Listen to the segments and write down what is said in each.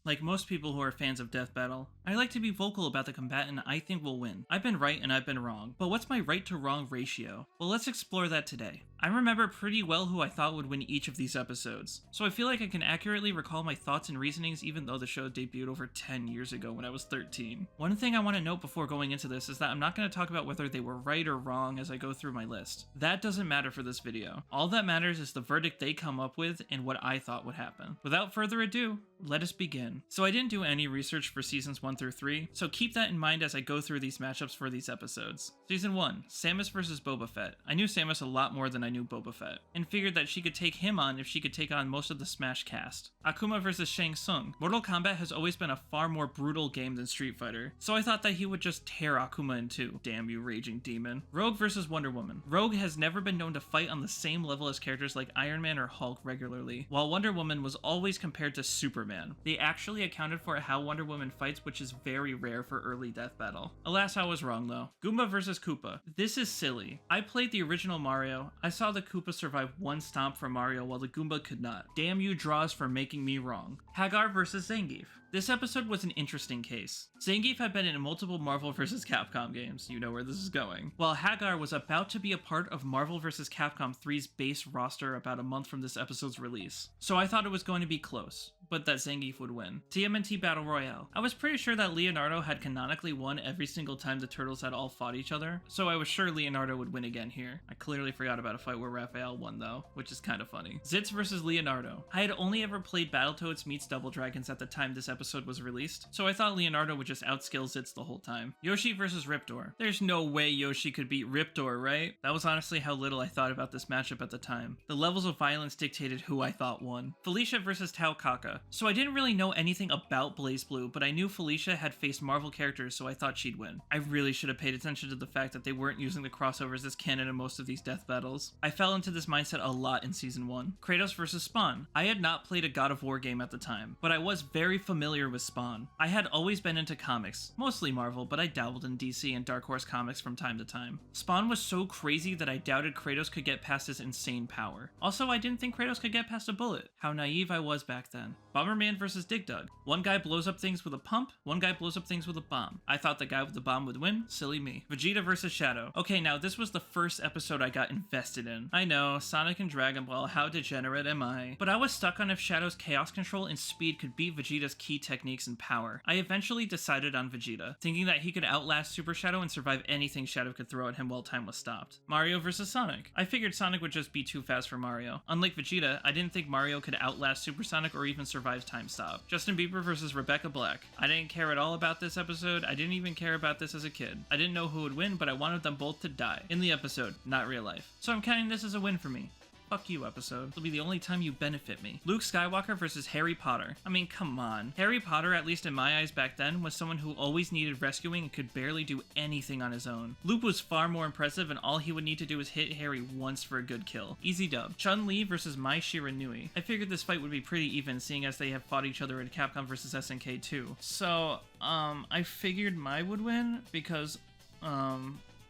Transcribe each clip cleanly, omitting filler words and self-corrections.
Like most people who are fans of Death Battle, I like to be vocal about the combatant I think will win. I've been right and I've been wrong, but what's my right to wrong ratio? Well, let's explore that today. I remember pretty well who I thought would win each of these episodes, so I feel like I can accurately recall my thoughts and reasonings even though the show debuted over 10 years ago when I was 13. One thing I want to note before going into this is that I'm not going to talk about whether they were right or wrong as I go through my list. That doesn't matter for this video. All that matters is the verdict they come up with and what I thought would happen. Without further ado, let us begin. So I didn't do any research for seasons 1 through 3, so keep that in mind as I go through these matchups for these episodes. Season 1, Samus vs Boba Fett. I knew Samus a lot more than I knew Boba Fett, and figured that she could take him on if she could take on most of the Smash cast. Akuma vs Shang Tsung. Mortal Kombat has always been a far more brutal game than Street Fighter, so I thought that he would just tear Akuma in two. Damn you, raging demon. Rogue vs Wonder Woman. Rogue has never been known to fight on the same level as characters like Iron Man or Hulk regularly, while Wonder Woman was always compared to Superman. They actually accounted for how Wonder Woman fights, which is very rare for early Death Battle. Alas, I was wrong though. Goomba vs Koopa. This is silly. I played the original Mario. I saw the Koopa survive one stomp from Mario while the Goomba could not. Damn you draws for making me wrong. Hagar vs Zangief. This episode was an interesting case. Zangief had been in multiple Marvel vs. Capcom games, you know where this is going, while Hagar was about to be a part of Marvel vs. Capcom 3's base roster about a month from this episode's release. So I thought it was going to be close, but that Zangief would win. TMNT Battle Royale. I was pretty sure that Leonardo had canonically won every single time the Turtles had all fought each other, so I was sure Leonardo would win again here. I clearly forgot about a fight where Raphael won though, which is kind of funny. Zitz vs. Leonardo. I had only ever played Battletoads meets Double Dragons at the time this episode was released, so I thought Leonardo would just outskill Zitz the whole time. Yoshi vs. Riptor. There's no way Yoshi could beat Riptor, right? That was honestly how little I thought about this matchup at the time. The levels of violence dictated who I thought won. Felicia vs. Tao Kaka. So I didn't really know anything about BlazBlue, but I knew Felicia had faced Marvel characters, so I thought she'd win. I really should have paid attention to the fact that they weren't using the crossovers as canon in most of these death battles. I fell into this mindset a lot in season 1. Kratos vs. Spawn. I had not played a God of War game at the time, but I was very familiar with Spawn. I had always been into comics, mostly Marvel, but I dabbled in DC and Dark Horse comics from time to time. Spawn was so crazy that I doubted Kratos could get past his insane power. Also, I didn't think Kratos could get past a bullet. How naive I was back then. Bomberman vs. Dig Dug. One guy blows up things with a pump, one guy blows up things with a bomb. I thought the guy with the bomb would win, silly me. Vegeta vs. Shadow. Okay, now this was the first episode I got invested in. I know, Sonic and Dragon Ball, how degenerate am I? But I was stuck on if Shadow's chaos control and speed could beat Vegeta's key techniques and power. I eventually decided on Vegeta, thinking that he could outlast Super Shadow and survive anything Shadow could throw at him while time was stopped. Mario vs. Sonic. I figured Sonic would just be too fast for Mario. Unlike Vegeta, I didn't think Mario could outlast Super Sonic or even survive time stop. Justin Bieber vs. Rebecca Black. I didn't care at all about this episode. I didn't even care about this as a kid. I didn't know who would win, but I wanted them both to die. In the episode, not real life. So I'm counting this as a win for me. Fuck you, episode. It'll be the only time you benefit me. Luke Skywalker versus Harry Potter. I mean, come on. Harry Potter, at least in my eyes back then, was someone who always needed rescuing and could barely do anything on his own. Luke was far more impressive, and all he would need to do is hit Harry once for a good kill. Easy dub. Chun-Li versus Mai Shiranui. I figured this fight would be pretty even, seeing as they have fought each other in Capcom vs SNK 2. So, I figured Mai would win because,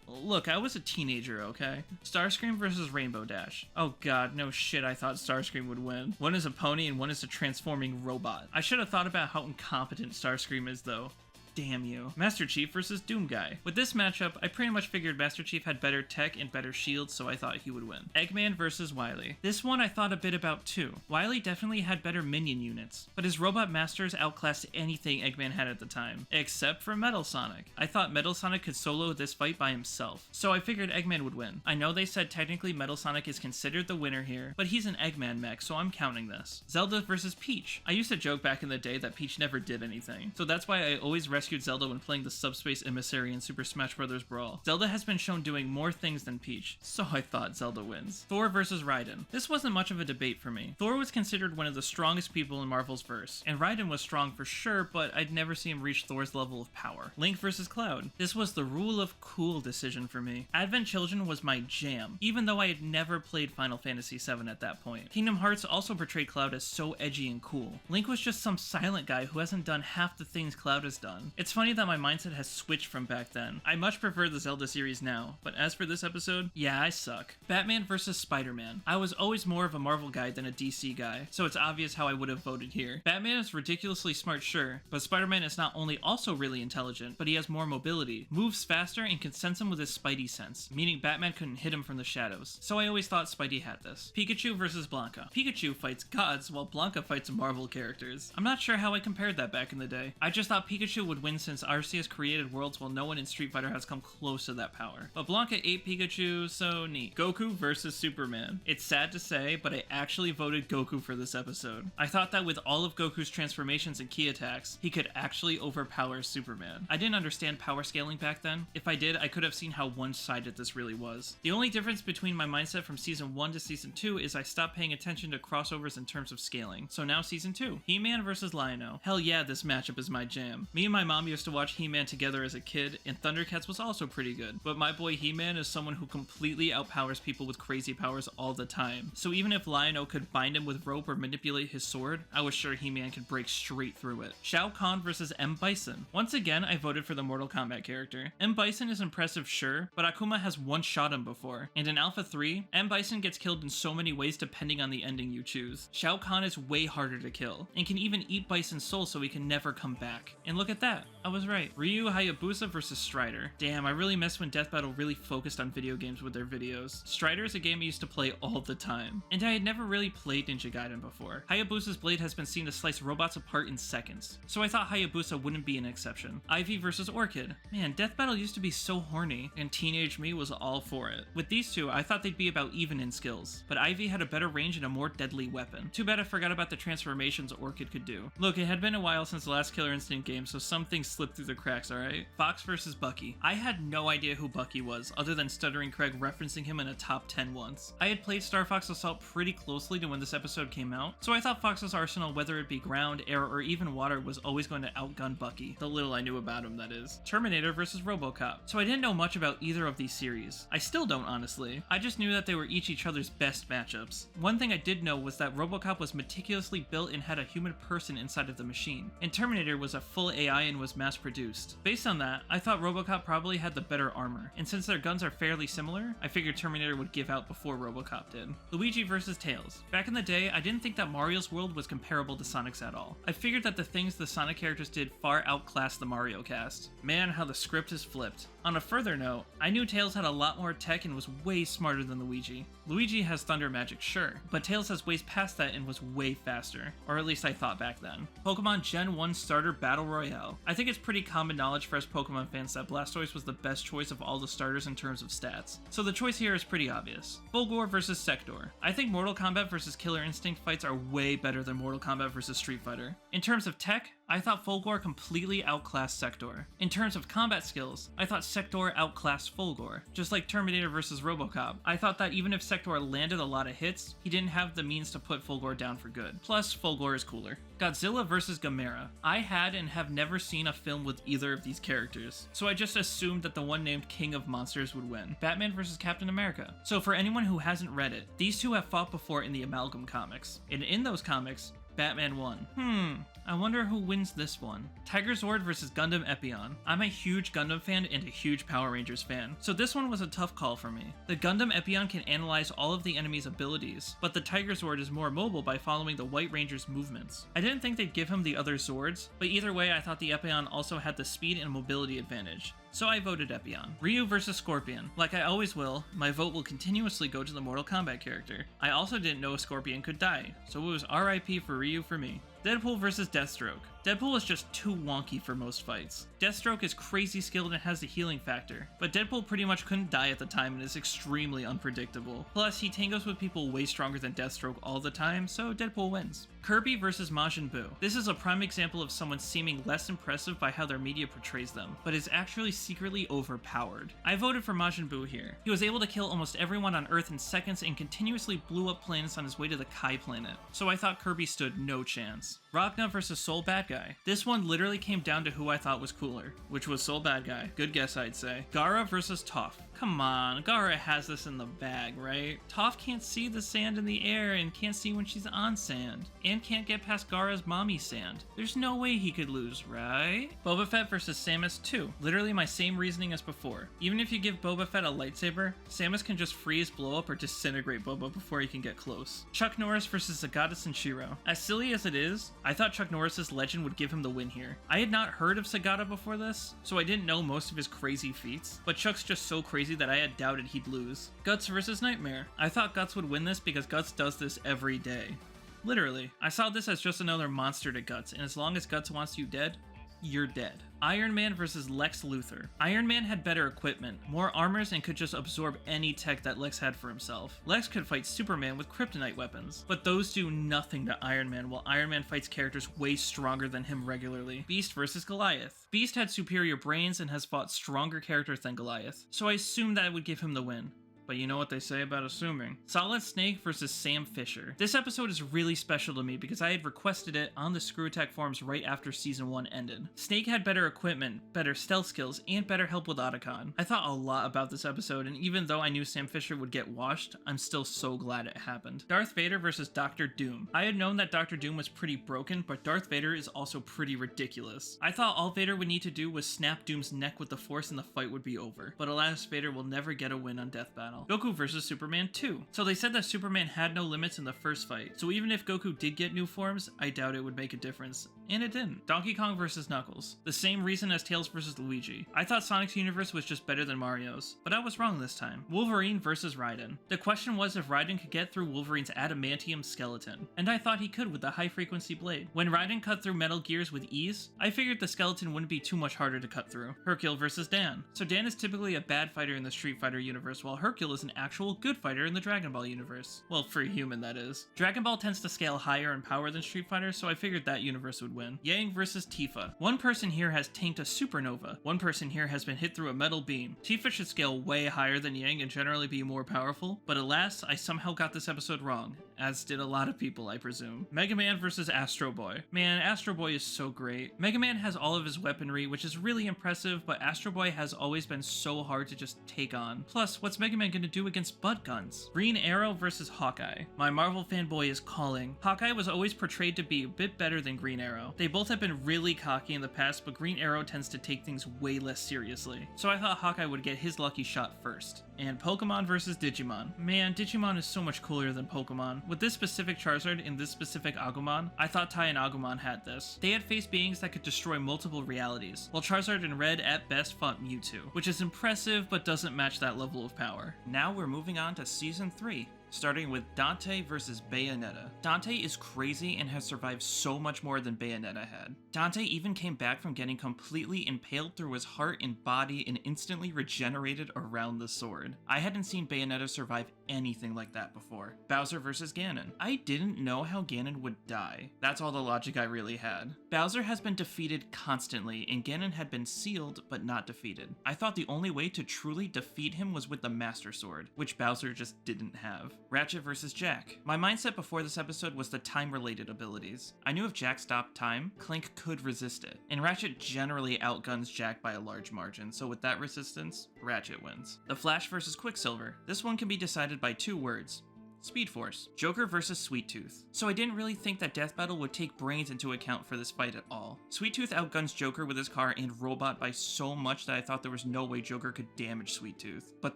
look, I was a teenager, okay? Starscream versus Rainbow Dash. Oh god, no shit, I thought Starscream would win. One is a pony and one is a transforming robot. I should have thought about how incompetent Starscream is though. Damn you. Master Chief versus Doom Guy. With this matchup, I pretty much figured Master Chief had better tech and better shields, so I thought he would win. Eggman versus Wily. This one I thought a bit about too. Wily definitely had better minion units, but his robot masters outclassed anything Eggman had at the time, except for Metal Sonic. I thought Metal Sonic could solo this fight by himself, so I figured Eggman would win. I know they said technically Metal Sonic is considered the winner here, but he's an Eggman mech, so I'm counting this. Zelda versus Peach. I used to joke back in the day that Peach never did anything, so that's why I always rescued Zelda when playing the Subspace Emissary in Super Smash Bros. Brawl. Zelda has been shown doing more things than Peach, so I thought Zelda wins. Thor versus Raiden. This wasn't much of a debate for me. Thor was considered one of the strongest people in Marvel's verse, and Raiden was strong for sure, but I'd never see him reach Thor's level of power. Link versus Cloud. This was the rule of cool decision for me. Advent Children was my jam, even though I had never played Final Fantasy VII at that point. Kingdom Hearts also portrayed Cloud as so edgy and cool. Link was just some silent guy who hasn't done half the things Cloud has done. It's funny that my mindset has switched from back then. I much prefer the Zelda series now, but as for this episode, yeah, I suck. Batman vs. Spider-Man. I was always more of a Marvel guy than a DC guy, so it's obvious how I would have voted here. Batman is ridiculously smart, sure, but Spider-Man is not only also really intelligent, but he has more mobility, moves faster, and can sense him with his Spidey sense, meaning Batman couldn't hit him from the shadows. So I always thought Spidey had this. Pikachu vs. Blanca. Pikachu fights gods, while Blanca fights Marvel characters. I'm not sure how I compared that back in the day. I just thought Pikachu would win since Arceus created worlds while no one in Street Fighter has come close to that power. But Blanca ate Pikachu, so neat. Goku vs. Superman. It's sad to say, but I actually voted Goku for this episode. I thought that with all of Goku's transformations and key attacks, he could actually overpower Superman. I didn't understand power scaling back then. If I did, I could have seen how one-sided this really was. The only difference between my mindset from Season 1 to Season 2 is I stopped paying attention to crossovers in terms of scaling. So now Season 2. He-Man vs. Lion-O. Hell yeah, this matchup is my jam. Me and my mom used to watch He-Man together as a kid, and Thundercats was also pretty good. But my boy He-Man is someone who completely outpowers people with crazy powers all the time. So even if Lion-O could bind him with rope or manipulate his sword, I was sure He-Man could break straight through it. Shao Kahn vs. M. Bison. Once again, I voted for the Mortal Kombat character. M. Bison is impressive, sure, but Akuma has one-shot him before. And in Alpha 3, M. Bison gets killed in so many ways depending on the ending you choose. Shao Kahn is way harder to kill, and can even eat Bison's soul so he can never come back. And look at that, I was right. Ryu Hayabusa vs. Strider. Damn, I really miss when Death Battle really focused on video games with their videos. Strider is a game I used to play all the time, and I had never really played Ninja Gaiden before. Hayabusa's blade has been seen to slice robots apart in seconds, so I thought Hayabusa wouldn't be an exception. Ivy vs. Orchid. Man, Death Battle used to be so horny, and teenage me was all for it. With these two, I thought they'd be about even in skills, but Ivy had a better range and a more deadly weapon. Too bad I forgot about the transformations Orchid could do. Look, it had been a while since the last Killer Instinct game, so some things slipped through the cracks, alright? Fox vs. Bucky. I had no idea who Bucky was, other than Stuttering Craig referencing him in a top 10 once. I had played Star Fox Assault pretty closely to when this episode came out, so I thought Fox's arsenal, whether it be ground, air, or even water, was always going to outgun Bucky. The little I knew about him, that is. Terminator vs. RoboCop. So I didn't know much about either of these series. I still don't, honestly. I just knew that they were each other's best matchups. One thing I did know was that RoboCop was meticulously built and had a human person inside of the machine, and Terminator was a full AI and was mass-produced. Based on that, I thought RoboCop probably had the better armor, and since their guns are fairly similar, I figured Terminator would give out before RoboCop did. Luigi vs. Tails. Back in the day, I didn't think that Mario's world was comparable to Sonic's at all. I figured that the things the Sonic characters did far outclassed the Mario cast. Man, how the script is flipped. On a further note, I knew Tails had a lot more tech and was way smarter than Luigi. Luigi has thunder magic, sure, but Tails has ways past that and was way faster. Or at least I thought back then. Pokemon Gen 1 Starter Battle Royale. I think it's pretty common knowledge for us Pokemon fans that Blastoise was the best choice of all the starters in terms of stats, so the choice here is pretty obvious. Fulgore vs. Sector. I think Mortal Kombat vs. Killer Instinct fights are way better than Mortal Kombat vs. Street Fighter. In terms of tech, I thought Fulgore completely outclassed Sector. In terms of combat skills, I thought Sector outclassed Fulgore. Just like Terminator vs. RoboCop, I thought that even if Sector landed a lot of hits, he didn't have the means to put Fulgore down for good. Plus, Fulgore is cooler. Godzilla vs. Gamera. I had and have never seen a film with either of these characters, so I just assumed that the one named King of Monsters would win. Batman vs. Captain America. So for anyone who hasn't read it, these two have fought before in the Amalgam comics, and in those comics, Batman won. I wonder who wins this one. Tiger Zord vs. Gundam Epion. I'm a huge Gundam fan and a huge Power Rangers fan, so this one was a tough call for me. The Gundam Epion can analyze all of the enemy's abilities, but the Tiger Zord is more mobile by following the White Ranger's movements. I didn't think they'd give him the other Zords, but either way I thought the Epion also had the speed and mobility advantage, so I voted Epion. Ryu vs. Scorpion. Like I always will, my vote will continuously go to the Mortal Kombat character. I also didn't know Scorpion could die, so it was RIP for Ryu for me. Deadpool vs. Deathstroke. Deadpool is just too wonky for most fights. Deathstroke is crazy skilled and has the healing factor, but Deadpool pretty much couldn't die at the time and is extremely unpredictable. Plus, he tangos with people way stronger than Deathstroke all the time, so Deadpool wins. Kirby vs. Majin Buu. This is a prime example of someone seeming less impressive by how their media portrays them, but is actually secretly overpowered. I voted for Majin Buu here. He was able to kill almost everyone on Earth in seconds and continuously blew up planets on his way to the Kai planet, so I thought Kirby stood no chance. Ragna vs. Soul Bad Guy. This one literally came down to who I thought was cooler, which was Soul Bad Guy. Good guess, I'd say. Gaara vs. Toph. Come on, Gaara has this in the bag, right? Toph can't see the sand in the air and can't see when she's on sand, and can't get past Gaara's mommy sand. There's no way he could lose, right? Boba Fett versus Samus 2. Literally my same reasoning as before. Even if you give Boba Fett a lightsaber, Samus can just freeze, blow up, or disintegrate Boba before he can get close. Chuck Norris versus Zagatus and Shiro. As silly as it is, I thought Chuck Norris's legend would give him the win here. I had not heard of Zagata before this, so I didn't know most of his crazy feats, but Chuck's just so crazy that I had doubted he'd lose. Guts versus Nightmare. I thought Guts would win this because Guts does this every day. Literally. I saw this as just another monster to Guts, and as long as Guts wants you dead, you're dead. Iron Man versus Lex Luthor. Iron Man had better equipment, more armors, and could just absorb any tech that Lex had for himself. Lex could fight Superman with kryptonite weapons, but those do nothing to Iron Man, while Iron Man fights characters way stronger than him regularly. Beast versus Goliath. Beast had superior brains and has fought stronger characters than Goliath, so I assumed that would give him the win. But you know what they say about assuming. Solid Snake versus Sam Fisher. This episode is really special to me because I had requested it on the Screw Attack forums right after Season 1 ended. Snake had better equipment, better stealth skills, and better help with Otacon. I thought a lot about this episode, and even though I knew Sam Fisher would get washed, I'm still so glad it happened. Darth Vader versus Doctor Doom. I had known that Doctor Doom was pretty broken, but Darth Vader is also pretty ridiculous. I thought all Vader would need to do was snap Doom's neck with the Force and the fight would be over. But alas, Vader will never get a win on Death Battle. Goku versus Superman 2. So they said that Superman had no limits in the first fight, so even if Goku did get new forms, I doubt it would make a difference. And it didn't. Donkey Kong versus Knuckles. The same reason as Tails versus Luigi. I thought Sonic's universe was just better than Mario's, but I was wrong this time. Wolverine versus Raiden. The question was if Raiden could get through Wolverine's adamantium skeleton, and I thought he could with the high-frequency blade. When Raiden cut through Metal Gears with ease, I figured the skeleton wouldn't be too much harder to cut through. Hercule versus Dan. So Dan is typically a bad fighter in the Street Fighter universe, while Hercule is an actual good fighter in the Dragon Ball universe. Well, for a human, that is. Dragon Ball tends to scale higher in power than Street Fighter, so I figured that universe would win. Yang versus Tifa. One person here has tanked a supernova. One person here has been hit through a metal beam. Tifa should scale way higher than Yang and generally be more powerful, but alas, I somehow got this episode wrong, as did a lot of people, I presume. Mega Man versus Astro Boy. Man, Astro Boy is so great. Mega Man has all of his weaponry, which is really impressive, but Astro Boy has always been so hard to just take on. Plus, what's Mega Man gonna do against butt guns? Green Arrow versus Hawkeye. My Marvel fanboy is calling. Hawkeye was always portrayed to be a bit better than Green Arrow. They both have been really cocky in the past, but Green Arrow tends to take things way less seriously. So I thought Hawkeye would get his lucky shot first. And Pokemon versus Digimon. Man, Digimon is so much cooler than Pokemon. With this specific Charizard and this specific Agumon, I thought Tai and Agumon had this. They had faced beings that could destroy multiple realities, while Charizard and Red at best fought Mewtwo, which is impressive but doesn't match that level of power. Now we're moving on to Season 3. Starting with Dante versus Bayonetta. Dante is crazy and has survived so much more than Bayonetta had. Dante even came back from getting completely impaled through his heart and body and instantly regenerated around the sword. I hadn't seen Bayonetta survive anything like that before. Bowser versus Ganon. I didn't know how Ganon would die. That's all the logic I really had. Bowser has been defeated constantly, and Ganon had been sealed but not defeated. I thought the only way to truly defeat him was with the Master Sword, which Bowser just didn't have. Ratchet versus Jack. My mindset before this episode was the time-related abilities. I knew if Jack stopped time, Clank could resist it, and Ratchet generally outguns Jack by a large margin, so with that resistance, Ratchet wins. The Flash versus Quicksilver. This one can be decided by two words: Speed Force. Joker versus Sweet Tooth. So I didn't really think that Death Battle would take brains into account for this fight at all. Sweet Tooth outguns Joker with his car and Robot by so much that I thought there was no way Joker could damage Sweet Tooth. But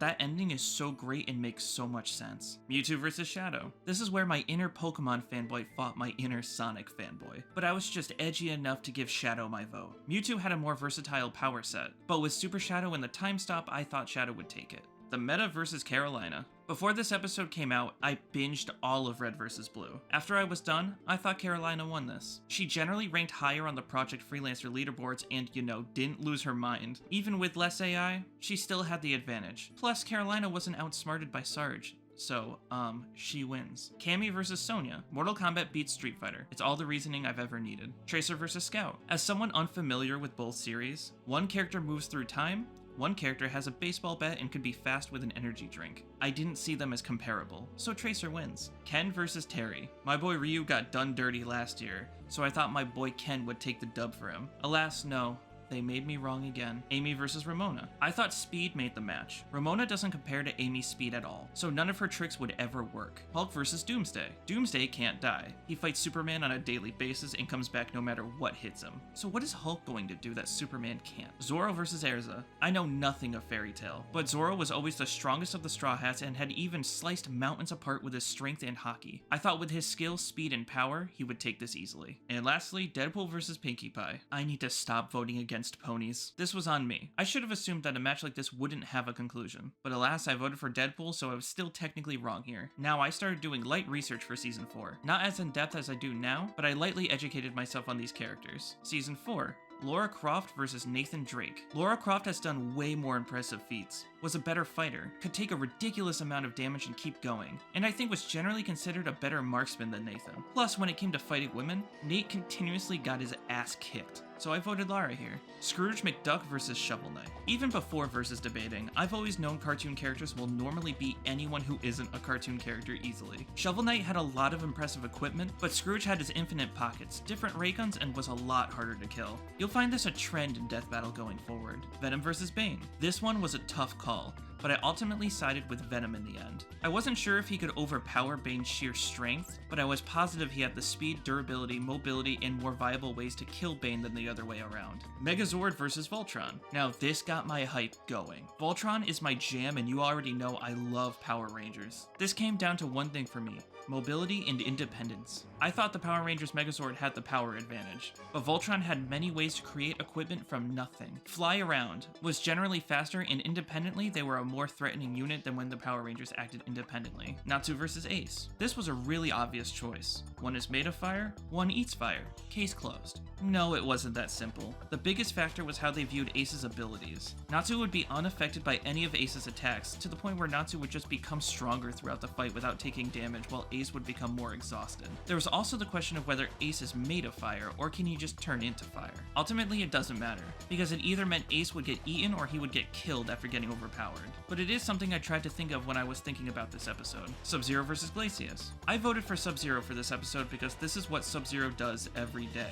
that ending is so great and makes so much sense. Mewtwo versus Shadow. This is where my inner Pokemon fanboy fought my inner Sonic fanboy. But I was just edgy enough to give Shadow my vote. Mewtwo had a more versatile power set, but with Super Shadow and the time stop, I thought Shadow would take it. The Meta versus Carolina. Before this episode came out, I binged all of Red vs. Blue. After I was done, I thought Carolina won this. She generally ranked higher on the Project Freelancer leaderboards and, didn't lose her mind. Even with less AI, she still had the advantage. Plus, Carolina wasn't outsmarted by Sarge. So, she wins. Cammy versus Sonya. Mortal Kombat beats Street Fighter. It's all the reasoning I've ever needed. Tracer versus Scout. As someone unfamiliar with both series, one character moves through time, one character has a baseball bat and could be fast with an energy drink. I didn't see them as comparable, so Tracer wins. Ken versus Terry. My boy Ryu got done dirty last year, so I thought my boy Ken would take the dub for him. Alas, no. they made me wrong again. Amy versus Ramona. I thought speed made the match. Ramona doesn't compare to Amy's speed at all, so none of her tricks would ever work. Hulk versus Doomsday. Doomsday can't die. He fights Superman on a daily basis and comes back no matter what hits him. So what is Hulk going to do that Superman can't? Zorro versus Erza. I know nothing of Fairy Tail, but Zorro was always the strongest of the Straw Hats and had even sliced mountains apart with his strength and hockey. I thought with his skill, speed, and power, he would take this easily. And lastly, Deadpool versus Pinkie Pie. I need to stop voting against ponies. This was on me. I should have assumed that a match like this wouldn't have a conclusion, but alas, I voted for Deadpool, so I was still technically wrong here. Now I started doing light research for Season 4. Not as in depth as I do now, but I lightly educated myself on these characters. Season 4. Lara Croft versus Nathan Drake. Lara Croft has done way more impressive feats, was a better fighter, could take a ridiculous amount of damage and keep going, and I think was generally considered a better marksman than Nathan. Plus, when it came to fighting women, Nate continuously got his ass kicked, so I voted Lara here. Scrooge McDuck versus Shovel Knight. Even before versus debating, I've always known cartoon characters will normally beat anyone who isn't a cartoon character easily. Shovel Knight had a lot of impressive equipment, but Scrooge had his infinite pockets, different ray guns, and was a lot harder to kill. You'll find this a trend in Death Battle going forward. Venom versus Bane. This one was a tough call, but I ultimately sided with Venom in the end. I wasn't sure if he could overpower Bane's sheer strength, but I was positive he had the speed, durability, mobility, and more viable ways to kill Bane than the other way around. Megazord versus Voltron. Now this got my hype going. Voltron is my jam, and you already know I love Power Rangers. This came down to one thing for me: mobility and independence. I thought the Power Rangers Megazord had the power advantage, but Voltron had many ways to create equipment from nothing. Fly around, was generally faster, and independently they were a more threatening unit than when the Power Rangers acted independently. Natsu versus Ace. This was a really obvious choice. One is made of fire, one eats fire. Case closed. No, it wasn't that simple. The biggest factor was how they viewed Ace's abilities. Natsu would be unaffected by any of Ace's attacks, to the point where Natsu would just become stronger throughout the fight without taking damage, while Ace would become more exhausted. There was also the question of whether Ace is made of fire, or can he just turn into fire? Ultimately, it doesn't matter, because it either meant Ace would get eaten or he would get killed after getting overpowered. But it is something I tried to think of when I was thinking about this episode. Sub-Zero versus Glacius. I voted for Sub-Zero for this episode because this is what Sub-Zero does every day.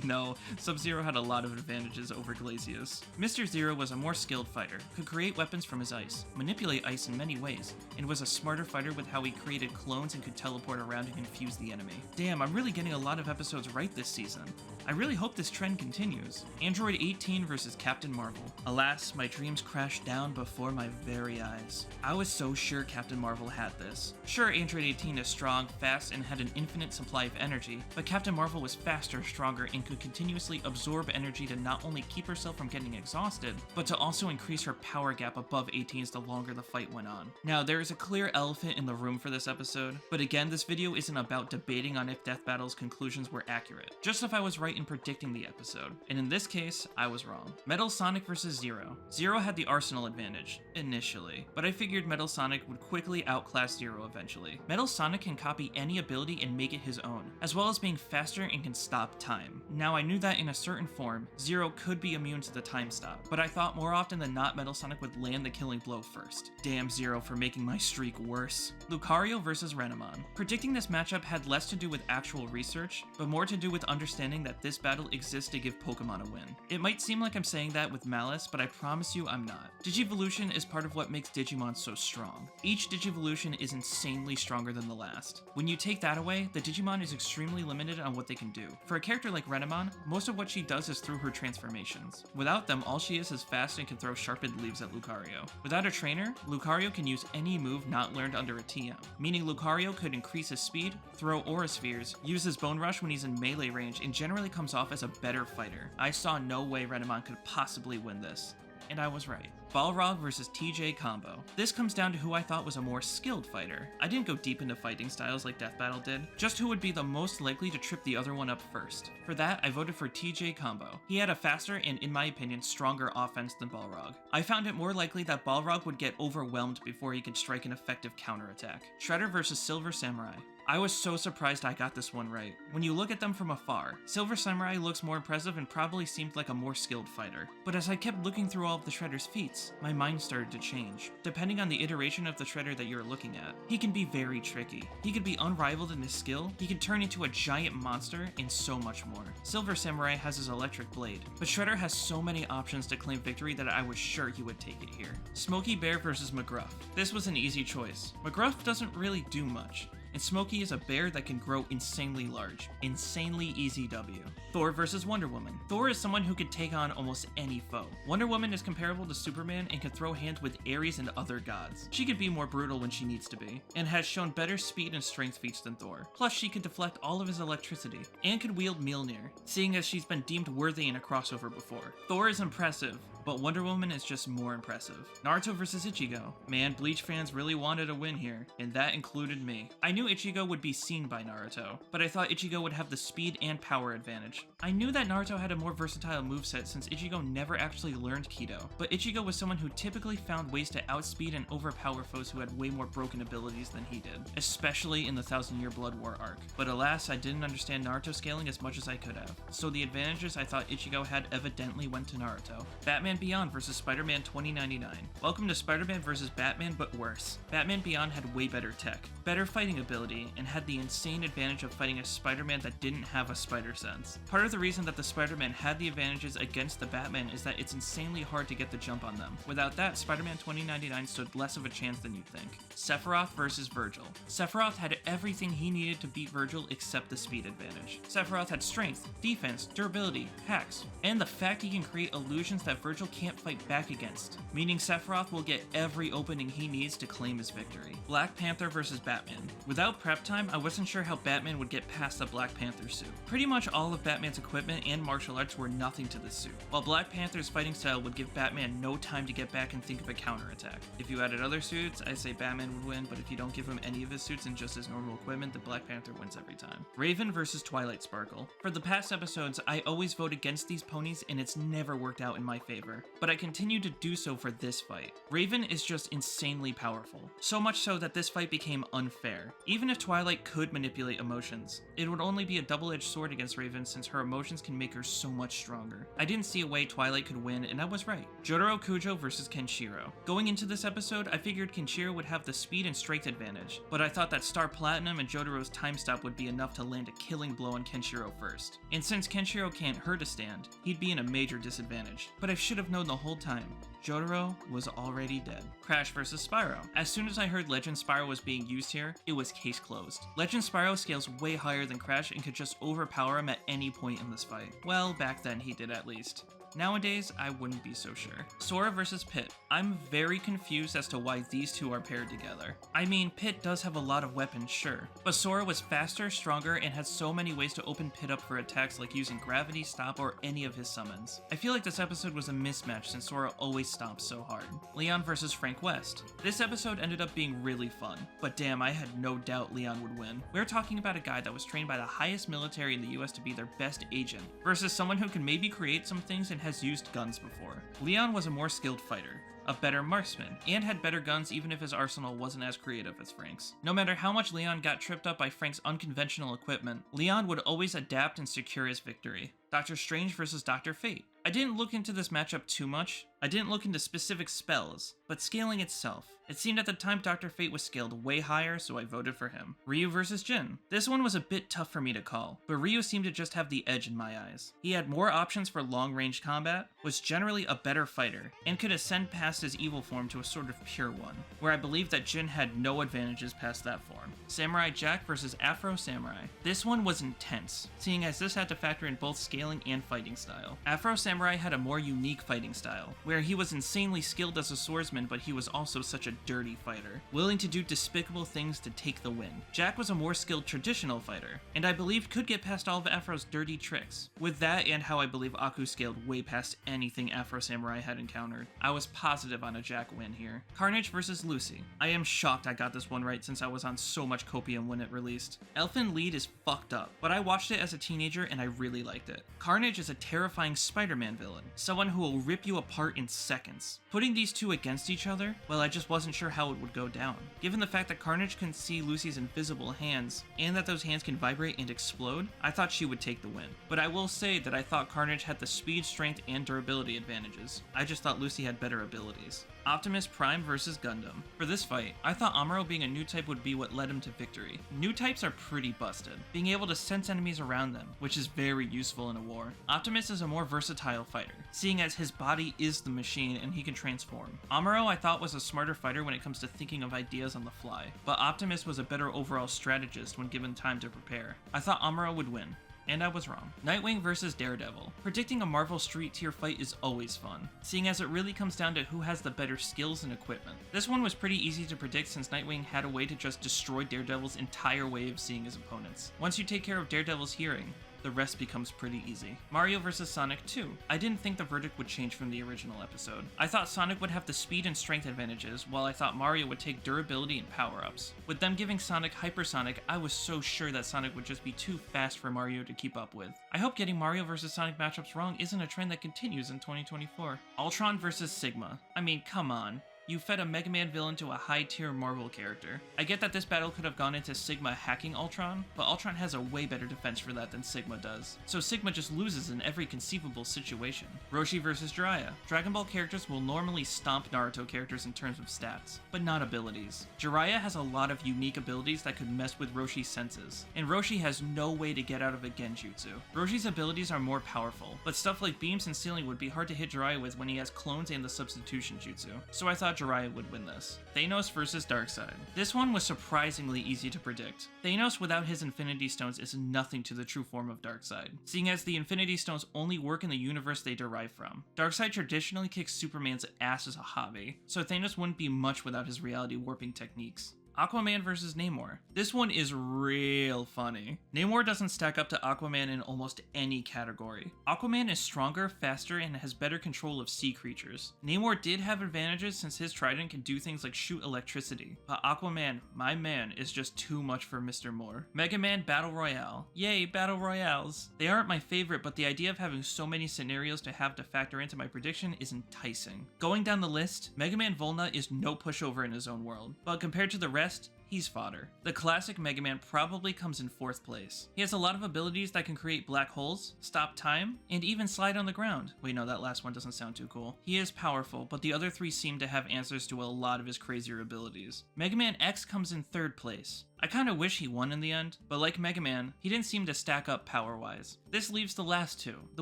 No, Sub-Zero had a lot of advantages over Glacius. Mr. Zero was a more skilled fighter, could create weapons from his ice, manipulate ice in many ways, and was a smarter fighter with how he created clones and could teleport around and confuse the enemy. Damn, I'm really getting a lot of episodes right this season. I really hope this trend continues. Android 18 versus Captain Marvel. Alas, my dreams crashed down before my very eyes. I was so sure Captain Marvel had this. Sure, Android 18 is strong, fast, and had an infinite supply of energy, but Captain Marvel was faster, stronger, and could continuously absorb energy to not only keep herself from getting exhausted, but to also increase her power gap above 18's the longer the fight went on. Now, there is a clear elephant in the room for this episode, but again, this video isn't about debating on if Death Battle's conclusions were accurate, just if I was right in predicting the episode, and in this case, I was wrong. Metal Sonic versus Zero. Zero had the arsenal advantage, initially, but I figured Metal Sonic would quickly outclass Zero eventually. Metal Sonic can copy any ability and make it his own, as well as being faster and can stop time. Now, I knew that in a certain form, Zero could be immune to the time stop, but I thought more often than not Metal Sonic would land the killing blow first. Damn Zero for making my streak worse. Lucario versus Renamon. Predicting this matchup had less to do with actual research, but more to do with understanding that this battle exists to give Pokemon a win. It might seem like I'm saying that with malice, but I promise you I'm not. Digivolution is part of what makes Digimon so strong. Each Digivolution is insanely stronger than the last. When you take that away, the Digimon is extremely limited on what they can do. For a character like Renamon, most of what she does is through her transformations. Without them, all she is fast and can throw sharpened leaves at Lucario. Without a trainer, Lucario can use any move not learned under a TM, meaning Lucario could increase his speed, throw Aura Spheres, use his Bone Rush when he's in melee range, and generally comes off as a better fighter. I saw no way Renamon could possibly win this, and I was right. Balrog versus TJ combo. This comes down to who I thought was a more skilled fighter. I didn't go deep into fighting styles like Death Battle did, just who would be the most likely to trip the other one up first. For that, I voted for TJ combo. He had a faster and, in my opinion, stronger offense than Balrog. I found it more likely that Balrog would get overwhelmed before he could strike an effective counterattack. Shredder versus Silver Samurai. I was so surprised I got this one right. When you look at them from afar, Silver Samurai looks more impressive and probably seemed like a more skilled fighter. But as I kept looking through all of the Shredder's feats, my mind started to change. Depending on the iteration of the Shredder that you're looking at, he can be very tricky. He could be unrivaled in his skill, he can turn into a giant monster, and so much more. Silver Samurai has his electric blade, but Shredder has so many options to claim victory that I was sure he would take it here. Smokey Bear versus McGruff. This was an easy choice. McGruff doesn't really do much, and Smokey is a bear that can grow insanely large. Insanely easy W. Thor versus Wonder Woman. Thor is someone who could take on almost any foe. Wonder Woman is comparable to Superman and can throw hands with Ares and other gods. She could be more brutal when she needs to be, and has shown better speed and strength feats than Thor. Plus, she could deflect all of his electricity, and could wield Mjolnir, seeing as she's been deemed worthy in a crossover before. Thor is impressive, but Wonder Woman is just more impressive. Naruto vs Ichigo. Man, Bleach fans really wanted a win here, and that included me. I knew Ichigo would be seen by Naruto, but I thought Ichigo would have the speed and power advantage. I knew that Naruto had a more versatile moveset since Ichigo never actually learned Kido, but Ichigo was someone who typically found ways to outspeed and overpower foes who had way more broken abilities than he did, especially in the Thousand Year Blood War arc. But alas, I didn't understand Naruto scaling as much as I could have, so the advantages I thought Ichigo had evidently went to Naruto. Batman Beyond vs Spider-Man 2099. Welcome to Spider-Man vs Batman, but worse. Batman Beyond had way better tech, better fighting ability, and had the insane advantage of fighting a Spider-Man that didn't have a spider sense. Part of the reason that the Spider-Man had the advantages against the Batman is that it's insanely hard to get the jump on them. Without that, Spider-Man 2099 stood less of a chance than you'd think. Sephiroth vs Virgil. Sephiroth had everything he needed to beat Virgil except the speed advantage. Sephiroth had strength, defense, durability, hacks, and the fact he can create illusions that Virgil can't fight back against, meaning Sephiroth will get every opening he needs to claim his victory. Black Panther vs Batman. Without prep time, I wasn't sure how Batman would get past the Black Panther suit. Pretty much all of Batman's equipment and martial arts were nothing to this suit, while Black Panther's fighting style would give Batman no time to get back and think of a counterattack. If you added other suits, I say Batman would win, but if you don't give him any of his suits and just his normal equipment, then Black Panther wins every time. Raven vs Twilight Sparkle. For the past episodes, I always vote against these ponies and it's never worked out in my favor, but I continue to do so for this fight. Raven is just insanely powerful, so much so that this fight became unfair. Even if Twilight could manipulate emotions, it would only be a double-edged sword against Raven since her emotions can make her so much stronger. I didn't see a way Twilight could win, and I was right. Jotaro Kujo vs Kenshiro. Going into this episode, I figured Kenshiro would have the speed and strength advantage, but I thought that Star Platinum and Jotaro's time stop would be enough to land a killing blow on Kenshiro first. And since Kenshiro can't hurt a stand, he'd be in a major disadvantage. But I should have known the whole time. Jotaro was already dead. Crash vs Spyro. As soon as I heard Legend Spyro was being used here, it was case closed. Legend Spyro scales way higher than Crash and could just overpower him at any point in this fight. Well, back then he did at least. Nowadays, I wouldn't be so sure. Sora vs Pit. I'm very confused as to why these two are paired together. I mean, Pit does have a lot of weapons, sure, but Sora was faster, stronger, and had so many ways to open Pit up for attacks like using Gravity, Stop, or any of his summons. I feel like this episode was a mismatch since Sora always stomps so hard. Leon vs Frank West. This episode ended up being really fun, but damn, I had no doubt Leon would win. We're talking about a guy that was trained by the highest military in the US to be their best agent, versus someone who can maybe create some things and has used guns before. Leon was a more skilled fighter, a better marksman, and had better guns even if his arsenal wasn't as creative as Frank's. No matter how much Leon got tripped up by Frank's unconventional equipment, Leon would always adapt and secure his victory. Doctor Strange versus Dr. Fate. I didn't look into this matchup too much. I didn't look into specific spells, but scaling itself. It seemed at the time Dr. Fate was scaled way higher, so I voted for him. Ryu versus Jin. This one was a bit tough for me to call, but Ryu seemed to just have the edge in my eyes. He had more options for long-range combat, was generally a better fighter, and could ascend past his evil form to a sort of pure one, where I believe that Jin had no advantages past that form. Samurai Jack versus Afro Samurai. This one was intense, seeing as this had to factor in both scaling and fighting style. Afro Samurai had a more unique fighting style, where he was insanely skilled as a swordsman, but he was also such a dirty fighter, willing to do despicable things to take the win. Jack was a more skilled traditional fighter, and I believed could get past all of Afro's dirty tricks. With that and how I believe Aku scaled way past anything Afro Samurai had encountered, I was positive positive on a Jack win here. Carnage versus Lucy. I am shocked I got this one right since I was on so much copium when it released. Elfen Lied is fucked up, but I watched it as a teenager and I really liked it. Carnage is a terrifying Spider-Man villain, someone who will rip you apart in seconds. Putting these two against each other, well, I just wasn't sure how it would go down. Given the fact that Carnage can see Lucy's invisible hands, and that those hands can vibrate and explode, I thought she would take the win. But I will say that I thought Carnage had the speed, strength, and durability advantages. I just thought Lucy had better abilities. Optimus Prime versus Gundam. For this fight, I thought Amuro being a new type would be what led him to victory. New types are pretty busted, being able to sense enemies around them, which is very useful in a war. Optimus is a more versatile fighter, seeing as his body is the machine and he can transform. Amuro I thought was a smarter fighter when it comes to thinking of ideas on the fly, but Optimus was a better overall strategist when given time to prepare. I thought Amuro would win. And I was wrong. Nightwing versus Daredevil. Predicting a Marvel Street tier fight is always fun, seeing as it really comes down to who has the better skills and equipment. This one was pretty easy to predict since Nightwing had a way to just destroy Daredevil's entire way of seeing his opponents. Once you take care of Daredevil's hearing, the rest becomes pretty easy. Mario vs. Sonic 2. I didn't think the verdict would change from the original episode. I thought Sonic would have the speed and strength advantages, while I thought Mario would take durability and power-ups. With them giving Sonic Hypersonic, I was so sure that Sonic would just be too fast for Mario to keep up with. I hope getting Mario vs. Sonic matchups wrong isn't a trend that continues in 2024. Ultron vs. Sigma. I mean, come on. You fed a Mega Man villain to a high-tier Marvel character. I get that this battle could have gone into Sigma hacking Ultron, but Ultron has a way better defense for that than Sigma does. So Sigma just loses in every conceivable situation. Roshi vs. Jiraiya. Dragon Ball characters will normally stomp Naruto characters in terms of stats, but not abilities. Jiraiya has a lot of unique abilities that could mess with Roshi's senses, and Roshi has no way to get out of a Genjutsu. Roshi's abilities are more powerful, but stuff like beams and sealing would be hard to hit Jiraiya with when he has clones and the substitution jutsu, so I thought Jiraiya would win this. Thanos versus Darkseid. This one was surprisingly easy to predict. Thanos without his Infinity Stones is nothing to the true form of Darkseid, seeing as the Infinity Stones only work in the universe they derive from. Darkseid traditionally kicks Superman's ass as a hobby, so Thanos wouldn't be much without his reality warping techniques. Aquaman versus Namor. This one is real funny. Namor doesn't stack up to Aquaman in almost any category. Aquaman is stronger, faster, and has better control of sea creatures. Namor did have advantages since his trident can do things like shoot electricity, but Aquaman, my man, is just too much for Mr. Moore. Mega Man Battle Royale. Yay, Battle Royales. They aren't my favorite, but the idea of having so many scenarios to have to factor into my prediction is enticing. Going down the list, Mega Man Volna is no pushover in his own world, but compared to the rest, he's fodder. The classic Mega Man probably comes in 4th place. He has a lot of abilities that can create black holes, stop time, and even slide on the ground. Wait, no, that last one doesn't sound too cool. He is powerful, but the other 3 seem to have answers to a lot of his crazier abilities. Mega Man X comes in 3rd place. I kinda wish he won in the end, but like Mega Man, he didn't seem to stack up power-wise. This leaves the last 2. The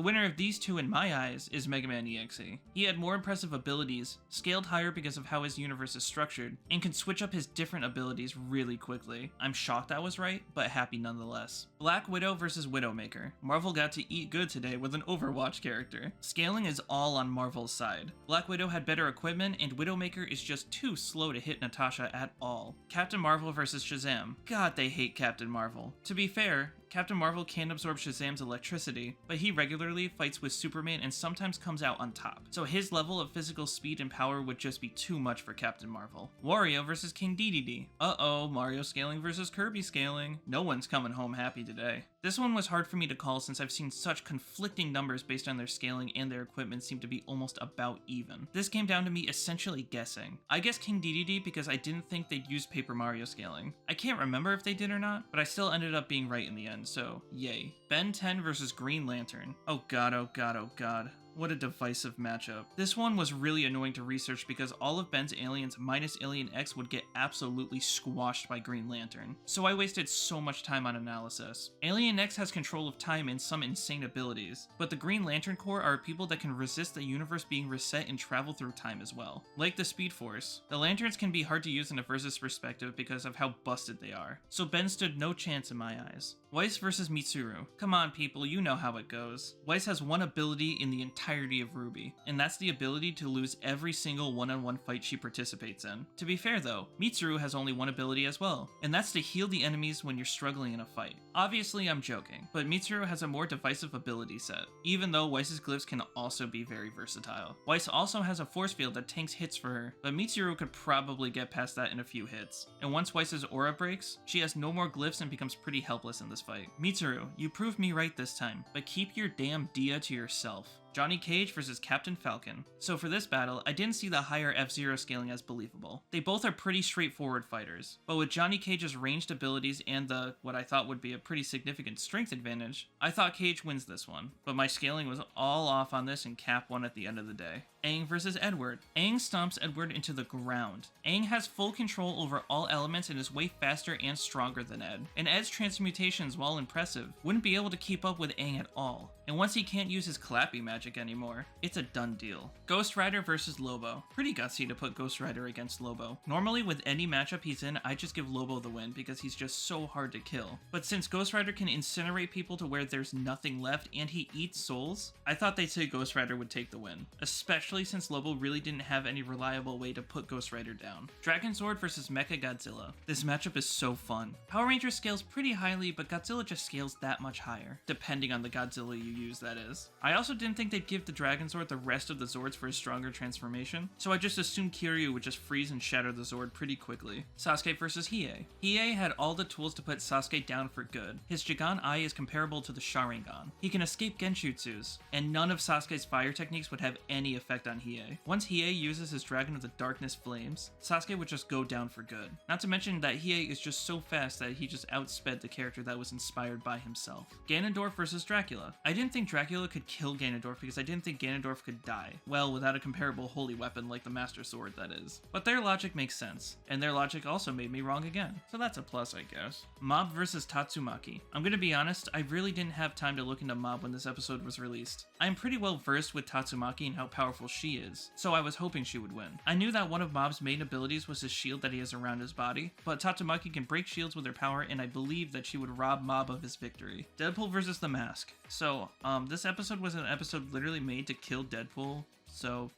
winner of these 2 in my eyes is Mega Man EXE. He had more impressive abilities, scaled higher because of how his universe is structured, and can switch up his different abilities really quickly. I'm shocked I was right, but happy nonetheless. Black Widow versus Widowmaker. Marvel got to eat good today with an Overwatch character. Scaling is all on Marvel's side. Black Widow had better equipment, and Widowmaker is just too slow to hit Natasha at all. Captain Marvel versus Shazam. God, they hate Captain Marvel. To be fair, Captain Marvel can absorb Shazam's electricity, but he regularly fights with Superman and sometimes comes out on top, so his level of physical speed and power would just be too much for Captain Marvel. Wario versus King Dedede. Uh-oh, Mario scaling versus Kirby scaling. No one's coming home happy today. This one was hard for me to call since I've seen such conflicting numbers based on their scaling and their equipment seem to be almost about even. This came down to me essentially guessing. I guessed King Dedede because I didn't think they'd use Paper Mario scaling. I can't remember if they did or not, but I still ended up being right in the end, so yay. Ben 10 versus Green Lantern. Oh god, oh god, oh god. What a divisive matchup. This one was really annoying to research because all of Ben's aliens minus Alien X would get absolutely squashed by Green Lantern, so I wasted so much time on analysis. Alien X has control of time and some insane abilities, but the Green Lantern Corps are people that can resist the universe being reset and travel through time as well. Like the Speed Force, the Lanterns can be hard to use in a versus perspective because of how busted they are, so Ben stood no chance in my eyes. Weiss versus Mitsuru. Come on people, you know how it goes. Weiss has one ability in the entire entirety of Ruby, and that's the ability to lose every single one-on-one fight she participates in. To be fair though, Mitsuru has only one ability as well, and that's to heal the enemies when you're struggling in a fight. Obviously I'm joking, but Mitsuru has a more divisive ability set, even though Weiss's glyphs can also be very versatile. Weiss also has a force field that tanks hits for her, but Mitsuru could probably get past that in a few hits. And once Weiss's aura breaks, she has no more glyphs and becomes pretty helpless in this fight. Mitsuru, you proved me right this time, but keep your damn Dia to yourself. Johnny Cage versus Captain Falcon. So for this battle, I didn't see the higher F-Zero scaling as believable. They both are pretty straightforward fighters, but with Johnny Cage's ranged abilities and the, what I thought would be a pretty significant strength advantage, I thought Cage wins this one, but my scaling was all off on this and Cap won at the end of the day. Aang versus Edward. Aang stomps Edward into the ground. Aang has full control over all elements and is way faster and stronger than Ed. And Ed's transmutations, while impressive, wouldn't be able to keep up with Aang at all. And once he can't use his clappy magic anymore, it's a done deal. Ghost Rider versus Lobo. Pretty gutsy to put Ghost Rider against Lobo. Normally with any matchup he's in, I just give Lobo the win because he's just so hard to kill. But since Ghost Rider can incinerate people to where there's nothing left and he eats souls, I thought they'd say Ghost Rider would take the win. Especially since Lobo really didn't have any reliable way to put Ghost Rider down. Dragon Sword versus Mecha Godzilla. This matchup is so fun. Power Ranger scales pretty highly, but Godzilla just scales that much higher, depending on the Godzilla you use, that is. I also didn't think they'd give the Dragon Sword the rest of the Zords for a stronger transformation, so I just assumed Kiryu would just freeze and shatter the Zord pretty quickly. Sasuke versus Hiei. Hiei had all the tools to put Sasuke down for good. His Jigan Eye is comparable to the Sharingan. He can escape Genshutsus, and none of Sasuke's fire techniques would have any effect on Hiei. Once Hiei uses his Dragon of the Darkness flames, Sasuke would just go down for good. Not to mention that Hiei is just so fast that he just outsped the character that was inspired by himself. Ganondorf versus Dracula. I didn't think Dracula could kill Ganondorf because I didn't think Ganondorf could die. Well, without a comparable holy weapon like the Master Sword, that is. But their logic makes sense, and their logic also made me wrong again. So that's a plus, I guess. Mob versus Tatsumaki. I'm gonna be honest, I really didn't have time to look into Mob when this episode was released. I am pretty well versed with Tatsumaki and how powerful she is, so I was hoping she would win. I knew that one of Mob's main abilities was his shield that he has around his body, but Tatsumaki can break shields with her power, and I believe that she would rob Mob of his victory. Deadpool versus The Mask. So, this episode was an episode literally made to kill Deadpool, so,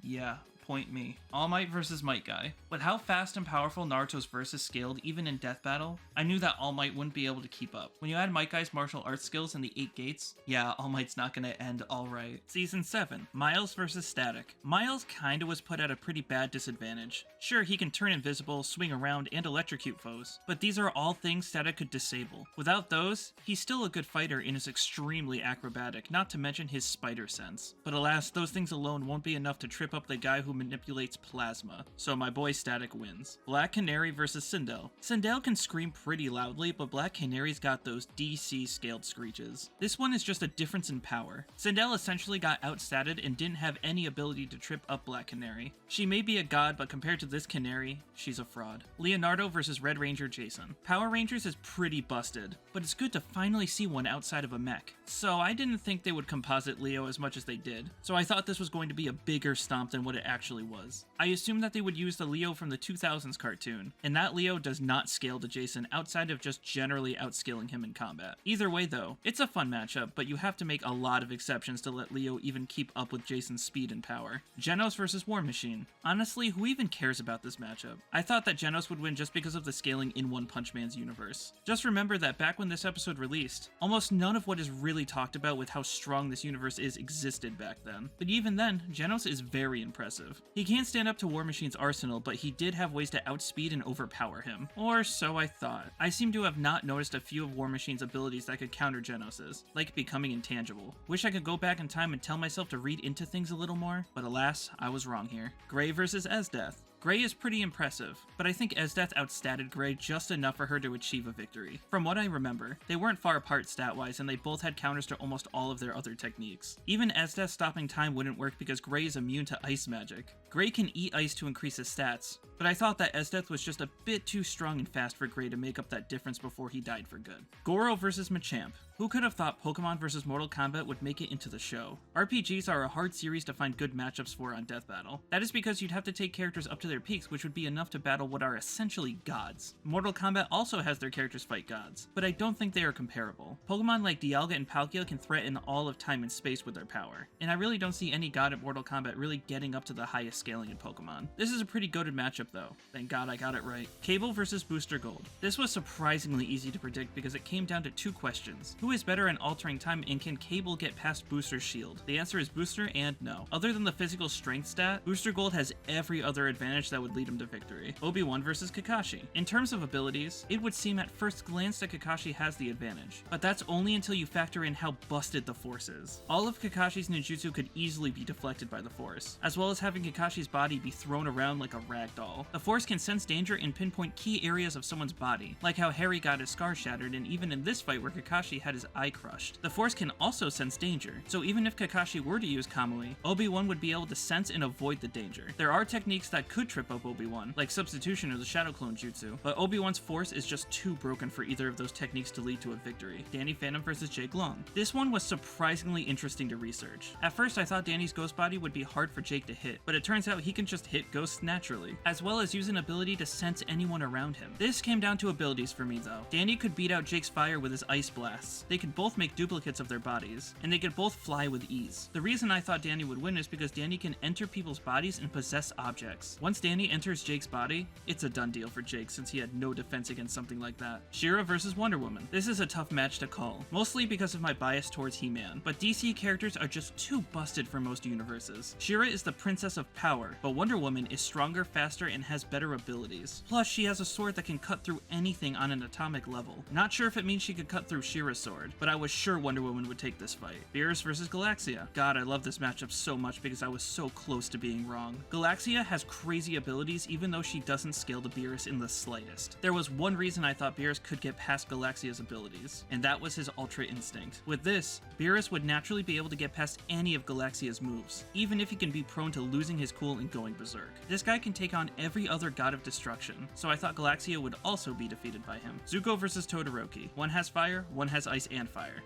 yeah. Point me. All Might versus Might Guy. With how fast and powerful Naruto's verse is scaled even in Death Battle, I knew that All Might wouldn't be able to keep up. When you add Might Guy's martial arts skills and the 8 gates, yeah, All Might's not gonna end alright. Season 7. Miles versus Static. Miles kinda was put at a pretty bad disadvantage. Sure, he can turn invisible, swing around, and electrocute foes, but these are all things Static could disable. Without those, he's still a good fighter and is extremely acrobatic, not to mention his spider sense. But alas, those things alone won't be enough to trip up the guy who manipulates plasma, so my boy Static wins. Black Canary versus Sindel. Sindel can scream pretty loudly, but Black Canary's got those DC scaled screeches. This one is just a difference in power. Sindel essentially got outstatted and didn't have any ability to trip up Black Canary. She may be a god, but compared to this canary, she's a fraud. Leonardo versus Red Ranger Jason. Power Rangers is pretty busted, but it's good to finally see one outside of a mech. So I didn't think they would composite Leo as much as they did, so I thought this was going to be a bigger stomp than what it actually was. I assumed that they would use the Leo from the 2000s cartoon, and that Leo does not scale to Jason outside of just generally outscaling him in combat. Either way though, it's a fun matchup, but you have to make a lot of exceptions to let Leo even keep up with Jason's speed and power. Genos versus War Machine. Honestly, who even cares about this matchup? I thought that Genos would win just because of the scaling in One Punch Man's universe. Just remember that back when this episode released, almost none of what is really talked about with how strong this universe is existed back then. But even then, Genos is very impressive. He can't stand up to War Machine's arsenal, but he did have ways to outspeed and overpower him. Or so I thought. I seem to have not noticed a few of War Machine's abilities that could counter Genos's, like becoming intangible. Wish I could go back in time and tell myself to read into things a little more, but alas, I was wrong here. Gray versus Esdeath. Gray is pretty impressive, but I think Esdeath outstatted Gray just enough for her to achieve a victory. From what I remember, they weren't far apart stat-wise and they both had counters to almost all of their other techniques. Even Esdeath stopping time wouldn't work because Gray is immune to ice magic. Gray can eat ice to increase his stats, but I thought that Esdeath was just a bit too strong and fast for Gray to make up that difference before he died for good. Goro versus Machamp. Who could have thought Pokemon vs. Mortal Kombat would make it into the show? RPGs are a hard series to find good matchups for on Death Battle. That is because you'd have to take characters up to their peaks, which would be enough to battle what are essentially gods. Mortal Kombat also has their characters fight gods, but I don't think they are comparable. Pokemon like Dialga and Palkia can threaten all of time and space with their power, and I really don't see any god at Mortal Kombat really getting up to the highest scaling in Pokemon. This is a pretty goated matchup though. Thank God I got it right. Cable vs. Booster Gold. This was surprisingly easy to predict because it came down to two questions. Who is better in altering time, and can Cable get past Booster's shield? The answer is Booster and no. Other than the physical strength stat, Booster Gold has every other advantage that would lead him to victory. Obi-Wan vs. Kakashi. In terms of abilities, it would seem at first glance that Kakashi has the advantage, but that's only until you factor in how busted the Force is. All of Kakashi's ninjutsu could easily be deflected by the Force, as well as having Kakashi's body be thrown around like a rag doll. The Force can sense danger and pinpoint key areas of someone's body, like how Harry got his scar shattered, and even in this fight where Kakashi had his eye crushed. The Force can also sense danger, so even if Kakashi were to use Kamui, Obi-Wan would be able to sense and avoid the danger. There are techniques that could trip up Obi-Wan, like substitution or the Shadow Clone Jutsu, but Obi-Wan's Force is just too broken for either of those techniques to lead to a victory. Danny Phantom vs. Jake Long. This one was surprisingly interesting to research. At first I thought Danny's ghost body would be hard for Jake to hit, but it turns out he can just hit ghosts naturally, as well as use an ability to sense anyone around him. This came down to abilities for me though. Danny could beat out Jake's fire with his ice blasts, they could both make duplicates of their bodies, and they could both fly with ease. The reason I thought Danny would win is because Danny can enter people's bodies and possess objects. Once Danny enters Jake's body, it's a done deal for Jake since he had no defense against something like that. She-Ra vs. Wonder Woman. This is a tough match to call, mostly because of my bias towards He-Man, but DC characters are just too busted for most universes. She-Ra is the princess of power, but Wonder Woman is stronger, faster, and has better abilities. Plus, she has a sword that can cut through anything on an atomic level. Not sure if it means she could cut through She-Ra's sword, but I was sure Wonder Woman would take this fight. Beerus vs. Galaxia. God, I love this matchup so much because I was so close to being wrong. Galaxia has crazy abilities even though she doesn't scale to Beerus in the slightest. There was one reason I thought Beerus could get past Galaxia's abilities, and that was his Ultra Instinct. With this, Beerus would naturally be able to get past any of Galaxia's moves, even if he can be prone to losing his cool and going berserk. This guy can take on every other god of destruction, so I thought Galaxia would also be defeated by him. Zuko vs. Todoroki. One has fire, one has ice and fire.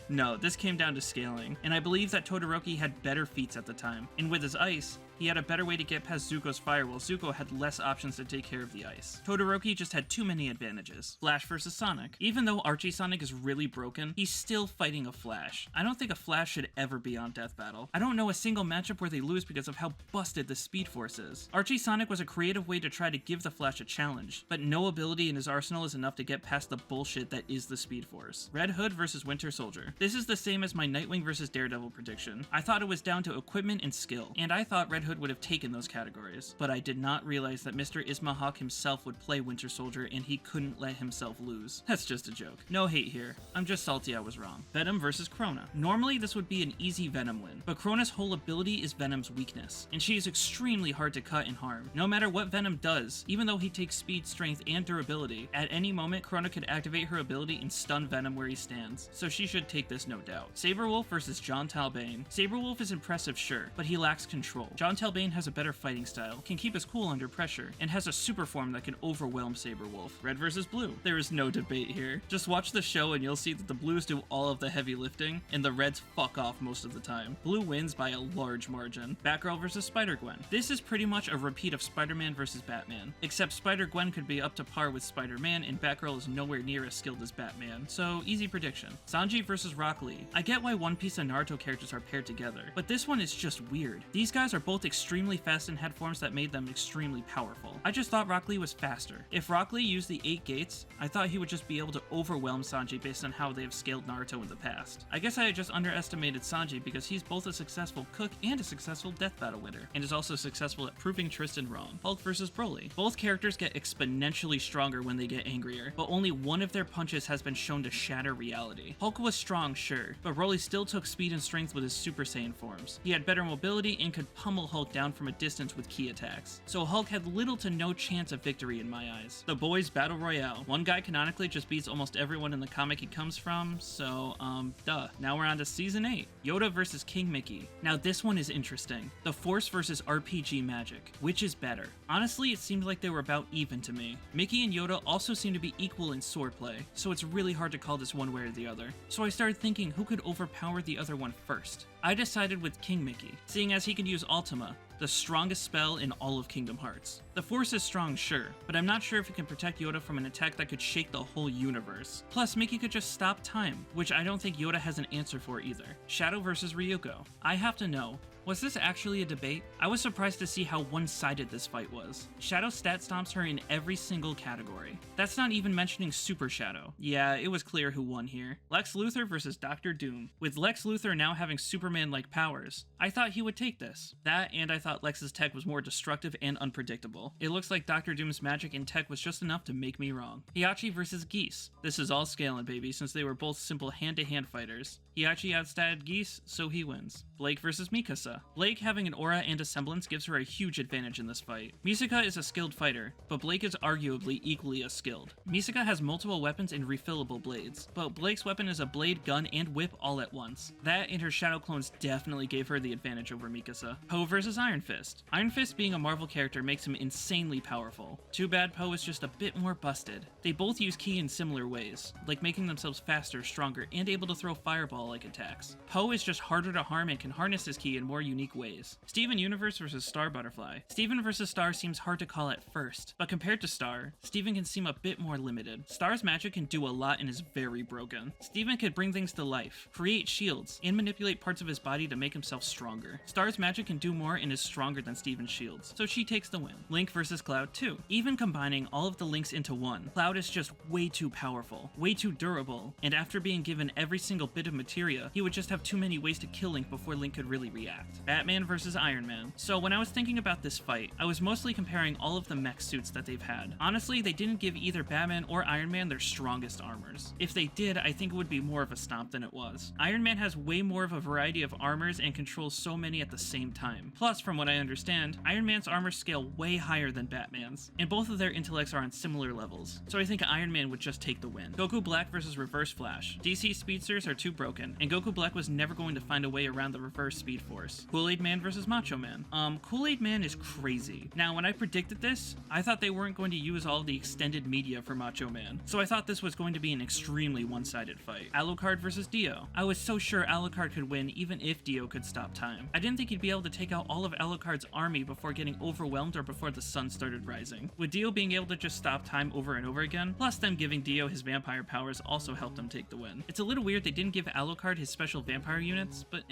No, this came down to scaling, and I believe that Todoroki had better feats at the time, and with his ice, he had a better way to get past Zuko's fire while Zuko had less options to take care of the ice. Todoroki just had too many advantages. Flash vs. Sonic. Even though Archie Sonic is really broken, he's still fighting a Flash. I don't think a Flash should ever be on Death Battle. I don't know a single matchup where they lose because of how busted the Speed Force is. Archie Sonic was a creative way to try to give the Flash a challenge, but no ability in his arsenal is enough to get past the bullshit that is the Speed Force. Red Hood vs. Winter Soldier. This is the same as my Nightwing vs. Daredevil prediction. I thought it was down to equipment and skill, and I thought Red Hood would have taken those categories, but I did not realize that Mr. Ismahawk himself would play Winter Soldier and he couldn't let himself lose. That's just a joke. No hate here. I'm just salty I was wrong. Venom vs. Krona. Normally this would be an easy Venom win, but Krona's whole ability is Venom's weakness, and she is extremely hard to cut and harm. No matter what Venom does, even though he takes speed, strength, and durability, at any moment Krona could activate her ability and stun Venom where he stands, so she should take this no doubt. Saberwolf vs. John Talbane. Saberwolf is impressive, sure, but he lacks control. John Talbane has a better fighting style, can keep his cool under pressure, and has a super form that can overwhelm Saberwolf. Red vs. Blue. There is no debate here. Just watch the show and you'll see that the Blues do all of the heavy lifting, and the Reds fuck off most of the time. Blue wins by a large margin. Batgirl vs. Spider-Gwen. This is pretty much a repeat of Spider-Man vs. Batman, except Spider-Gwen could be up to par with Spider-Man, and Batgirl is nowhere near as skilled as Batman, so easy prediction. Sanji vs. Rock Lee. I get why One Piece and Naruto characters are paired together, but this one is just weird. These guys are both extremely fast and had forms that made them extremely powerful. I just thought Rock Lee was faster. If Rock Lee used the 8 gates, I thought he would just be able to overwhelm Sanji based on how they have scaled Naruto in the past. I guess I had just underestimated Sanji because he's both a successful cook and a successful death battle winner, and is also successful at proving Tristan wrong. Hulk vs. Broly. Both characters get exponentially stronger when they get angrier, but only one of their punches has been shown to shatter reality. Hulk was strong, sure, but Broly still took speed and strength with his Super Saiyan forms. He had better mobility and could pummel Hulk down from a distance with ki attacks. So Hulk had little to no chance of victory in my eyes. The Boys Battle Royale. One guy canonically just beats almost everyone in the comic he comes from, so, duh. Now we're on to Season 8. Yoda versus King Mickey. Now this one is interesting. The Force versus RPG magic. Which is better? Honestly, it seemed like they were about even to me. Mickey and Yoda also seem to be equal in swordplay, so it's really hard to call this one way or the other. So I started thinking who could overpower the other one first. I decided with King Mickey, seeing as he can use Ultima, the strongest spell in all of Kingdom Hearts. The Force is strong, sure, but I'm not sure if he can protect Yoda from an attack that could shake the whole universe. Plus, Mickey could just stop time, which I don't think Yoda has an answer for either. Shadow versus Ryuko. I have to know, was this actually a debate? I was surprised to see how one-sided this fight was. Shadow stat stomps her in every single category. That's not even mentioning Super Shadow. Yeah, it was clear who won here. Lex Luthor versus Dr. Doom. With Lex Luthor now having Superman-like powers, I thought he would take this. That, and I thought Lex's tech was more destructive and unpredictable. It looks like Dr. Doom's magic and tech was just enough to make me wrong. Heihachi versus Geese. This is all scaling, baby, since they were both simple hand-to-hand fighters. Heihachi outstatted Geese, so he wins. Blake versus Mikasa. Blake having an aura and a semblance gives her a huge advantage in this fight. Misaka is a skilled fighter, but Blake is arguably equally as skilled. Misaka has multiple weapons and refillable blades, but Blake's weapon is a blade, gun, and whip all at once. That and her shadow clones definitely gave her the advantage over Mikasa. Poe versus Iron Fist. Iron Fist being a Marvel character makes him insanely powerful. Too bad Poe is just a bit more busted. They both use ki in similar ways, like making themselves faster, stronger, and able to throw fireball-like attacks. Poe is just harder to harm and can harness his ki in more unique ways. Steven Universe versus Star Butterfly. Steven versus Star seems hard to call at first, but compared to Star, Steven can seem a bit more limited. Star's magic can do a lot and is very broken. Steven could bring things to life, create shields, and manipulate parts of his body to make himself stronger. Star's magic can do more and is stronger than Steven's shields, so she takes the win. Link versus Cloud 2. Even combining all of the Links into one, Cloud is just way too powerful, way too durable, and after being given every single bit of materia, he would just have too many ways to kill Link before Link could really react. Batman versus Iron Man. So when I was thinking about this fight, I was mostly comparing all of the mech suits that they've had. Honestly, they didn't give either Batman or Iron Man their strongest armors. If they did, I think it would be more of a stomp than it was. Iron Man has way more of a variety of armors and controls so many at the same time. Plus, from what I understand, Iron Man's armor scale way higher than Batman's, and both of their intellects are on similar levels, so I think Iron Man would just take the win. Goku Black versus Reverse Flash. DC speedsters are too broken, and Goku Black was never going to find a way around the reverse speed force. Kool-Aid Man versus Macho Man. Kool-Aid Man is crazy. Now, when I predicted this, I thought they weren't going to use all of the extended media for Macho Man, so I thought this was going to be an extremely one-sided fight. Alucard versus Dio. I was so sure Alucard could win even if Dio could stop time. I didn't think he'd be able to take out all of Alucard's army before getting overwhelmed or before the sun started rising. With Dio being able to just stop time over and over again, plus them giving Dio his vampire powers also helped him take the win. It's a little weird they didn't give Alucard his special vampire units, but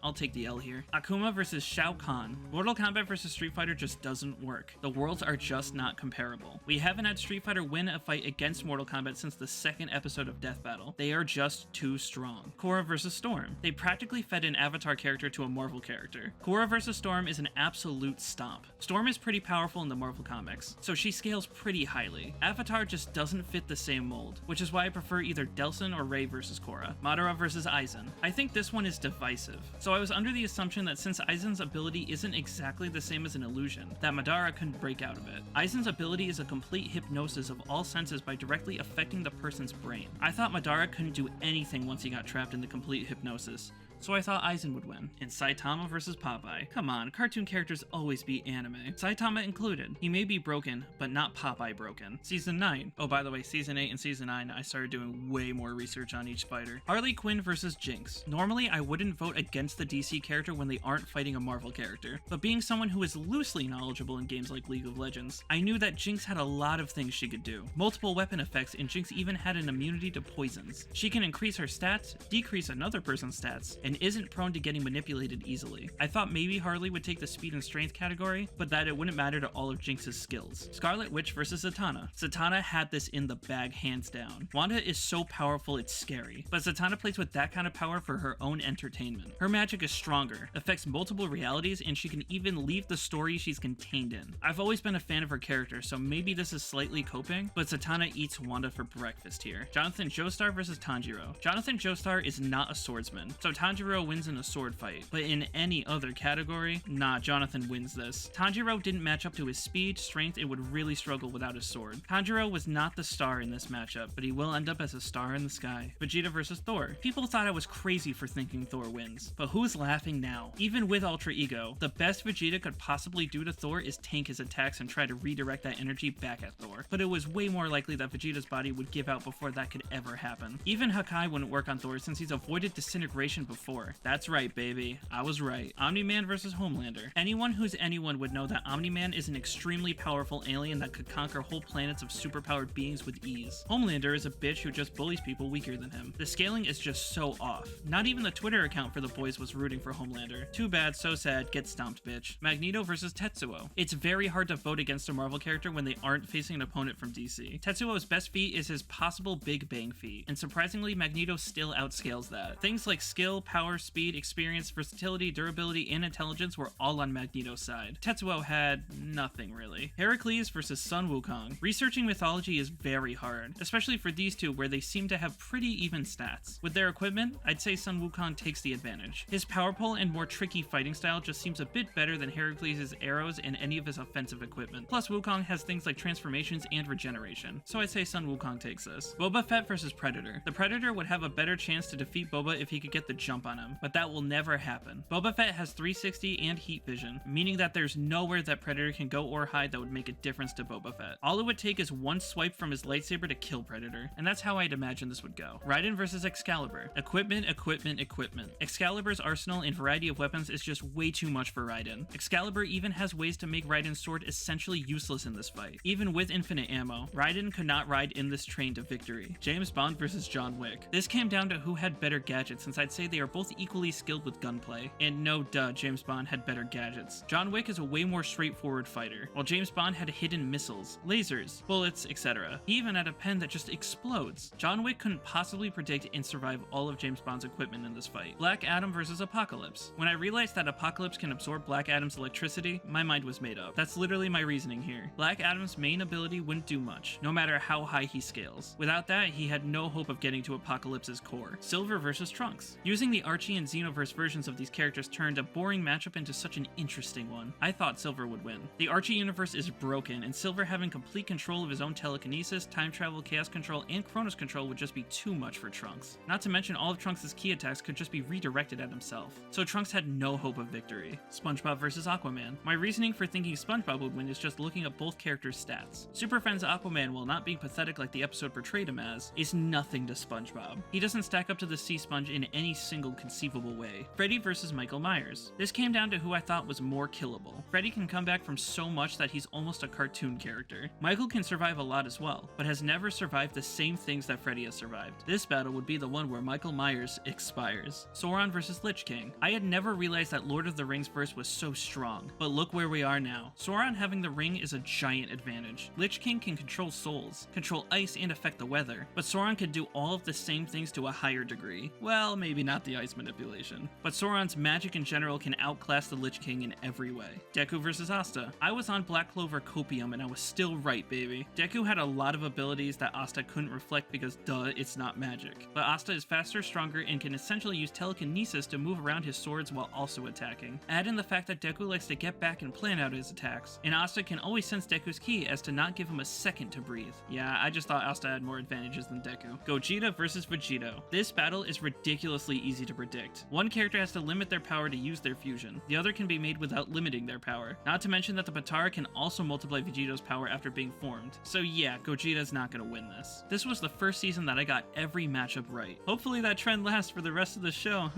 I'll take the L here. Akuma versus Shao Kahn. Mortal Kombat versus Street Fighter just doesn't work. The worlds are just not comparable. We haven't had Street Fighter win a fight against Mortal Kombat since the second episode of Death Battle. They are just too strong. Korra versus Storm. They practically fed an Avatar character to a Marvel character. Korra versus Storm is an absolute stomp. Storm is pretty powerful in the Marvel comics, so she scales pretty highly. Avatar just doesn't fit the same mold, which is why I prefer either Delsin or Rey versus Korra. Madara versus Aizen. I think this one is divisive. So I was under the assumption that since Aizen's ability isn't exactly the same as an illusion, that Madara couldn't break out of it. Aizen's ability is a complete hypnosis of all senses by directly affecting the person's brain. I thought Madara couldn't do anything once he got trapped in the complete hypnosis, so I thought Aizen would win. And Saitama versus Popeye. Come on, cartoon characters always beat anime. Saitama included. He may be broken, but not Popeye broken. Season 9. Oh, by the way, Season 8 and Season 9, I started doing way more research on each fighter. Harley Quinn versus Jinx. Normally, I wouldn't vote against the DC character when they aren't fighting a Marvel character, but being someone who is loosely knowledgeable in games like League of Legends, I knew that Jinx had a lot of things she could do. Multiple weapon effects, and Jinx even had an immunity to poisons. She can increase her stats, decrease another person's stats, and isn't prone to getting manipulated easily. I thought maybe Harley would take the speed and strength category, but that it wouldn't matter to all of Jinx's skills. Scarlet Witch versus Zatanna. Zatanna had this in the bag hands down. Wanda is so powerful it's scary, but Zatanna plays with that kind of power for her own entertainment. Her magic is stronger, affects multiple realities, and she can even leave the story she's contained in. I've always been a fan of her character, so maybe this is slightly coping, but Zatanna eats Wanda for breakfast here. Jonathan Joestar versus Tanjiro. Jonathan Joestar is not a swordsman, so Tanjiro Tanjiro wins in a sword fight, but in any other category, nah, Jonathan wins this. Tanjiro didn't match up to his speed, strength, and would really struggle without his sword. Tanjiro was not the star in this matchup, but he will end up as a star in the sky. Vegeta versus Thor. People thought I was crazy for thinking Thor wins, but who's laughing now? Even with Ultra Ego, the best Vegeta could possibly do to Thor is tank his attacks and try to redirect that energy back at Thor, but it was way more likely that Vegeta's body would give out before that could ever happen. Even Hakai wouldn't work on Thor since he's avoided disintegration before. That's right, baby. I was right. Omni-Man versus Homelander. Anyone who's anyone would know that Omni-Man is an extremely powerful alien that could conquer whole planets of superpowered beings with ease. Homelander is a bitch who just bullies people weaker than him. The scaling is just so off. Not even the Twitter account for the boys was rooting for Homelander. Too bad, so sad, get stomped, bitch. Magneto versus Tetsuo. It's very hard to vote against a Marvel character when they aren't facing an opponent from DC. Tetsuo's best feat is his possible Big Bang feat, and surprisingly, Magneto still outscales that. Things like skill, power, speed, experience, versatility, durability, and intelligence were all on Magneto's side. Tetsuo had nothing really. Heracles versus Sun Wukong. Researching mythology is very hard, especially for these two where they seem to have pretty even stats. With their equipment, I'd say Sun Wukong takes the advantage. His power pole and more tricky fighting style just seems a bit better than Heracles' arrows and any of his offensive equipment. Plus, Wukong has things like transformations and regeneration, so I'd say Sun Wukong takes this. Boba Fett versus Predator. The Predator would have a better chance to defeat Boba if he could get the jump on him, but that will never happen. Boba Fett has 360 and heat vision, meaning that there's nowhere that Predator can go or hide that would make a difference to Boba Fett. All it would take is one swipe from his lightsaber to kill Predator, and that's how I'd imagine this would go. Raiden versus Excalibur. Equipment, equipment, equipment. Excalibur's arsenal and variety of weapons is just way too much for Raiden. Excalibur even has ways to make Raiden's sword essentially useless in this fight. Even with infinite ammo, Raiden could not ride in this train to victory. James Bond versus John Wick. This came down to who had better gadgets, since I'd say they are both equally skilled with gunplay. And no duh, James Bond had better gadgets. John Wick is a way more straightforward fighter, while James Bond had hidden missiles, lasers, bullets, etc. He even had a pen that just explodes. John Wick couldn't possibly predict and survive all of James Bond's equipment in this fight. Black Adam versus Apocalypse. When I realized that Apocalypse can absorb Black Adam's electricity, my mind was made up. That's literally my reasoning here. Black Adam's main ability wouldn't do much, no matter how high he scales. Without that, he had no hope of getting to Apocalypse's core. Silver versus Trunks. Using the Archie and Xenoverse versions of these characters turned a boring matchup into such an interesting one. I thought Silver would win. The Archie universe is broken, and Silver having complete control of his own telekinesis, time travel, chaos control, and Chronos control would just be too much for Trunks. Not to mention all of Trunks' key attacks could just be redirected at himself. So Trunks had no hope of victory. SpongeBob versus Aquaman. My reasoning for thinking SpongeBob would win is just looking at both characters' stats. Super Friends Aquaman, while not being pathetic like the episode portrayed him as, is nothing to SpongeBob. He doesn't stack up to the Sea Sponge in any single conceivable way. Freddy versus Michael Myers. This came down to who I thought was more killable. Freddy can come back from so much that he's almost a cartoon character. Michael can survive a lot as well, but has never survived the same things that Freddy has survived. This battle would be the one where Michael Myers expires. Sauron versus Lich King. I had never realized that Lord of the Rings verse was so strong, but look where we are now. Sauron having the ring is a giant advantage. Lich King can control souls, control ice, and affect the weather, but Sauron can do all of the same things to a higher degree. Well, maybe not the ice manipulation, but Sauron's magic in general can outclass the Lich King in every way. Deku versus Asta. I was on Black Clover Copium and I was still right, baby. Deku had a lot of abilities that Asta couldn't reflect because duh, it's not magic. But Asta is faster, stronger, and can essentially use telekinesis to move around his swords while also attacking. Add in the fact that Deku likes to get back and plan out his attacks, and Asta can always sense Deku's ki as to not give him a second to breathe. Yeah, I just thought Asta had more advantages than Deku. Gogeta versus Vegito. This battle is ridiculously easy to predict. One character has to limit their power to use their fusion. The other can be made without limiting their power. Not to mention that the Potara can also multiply Vegito's power after being formed. So yeah, Gogeta's not gonna win this. This was the first season that I got every matchup right. Hopefully that trend lasts for the rest of the show,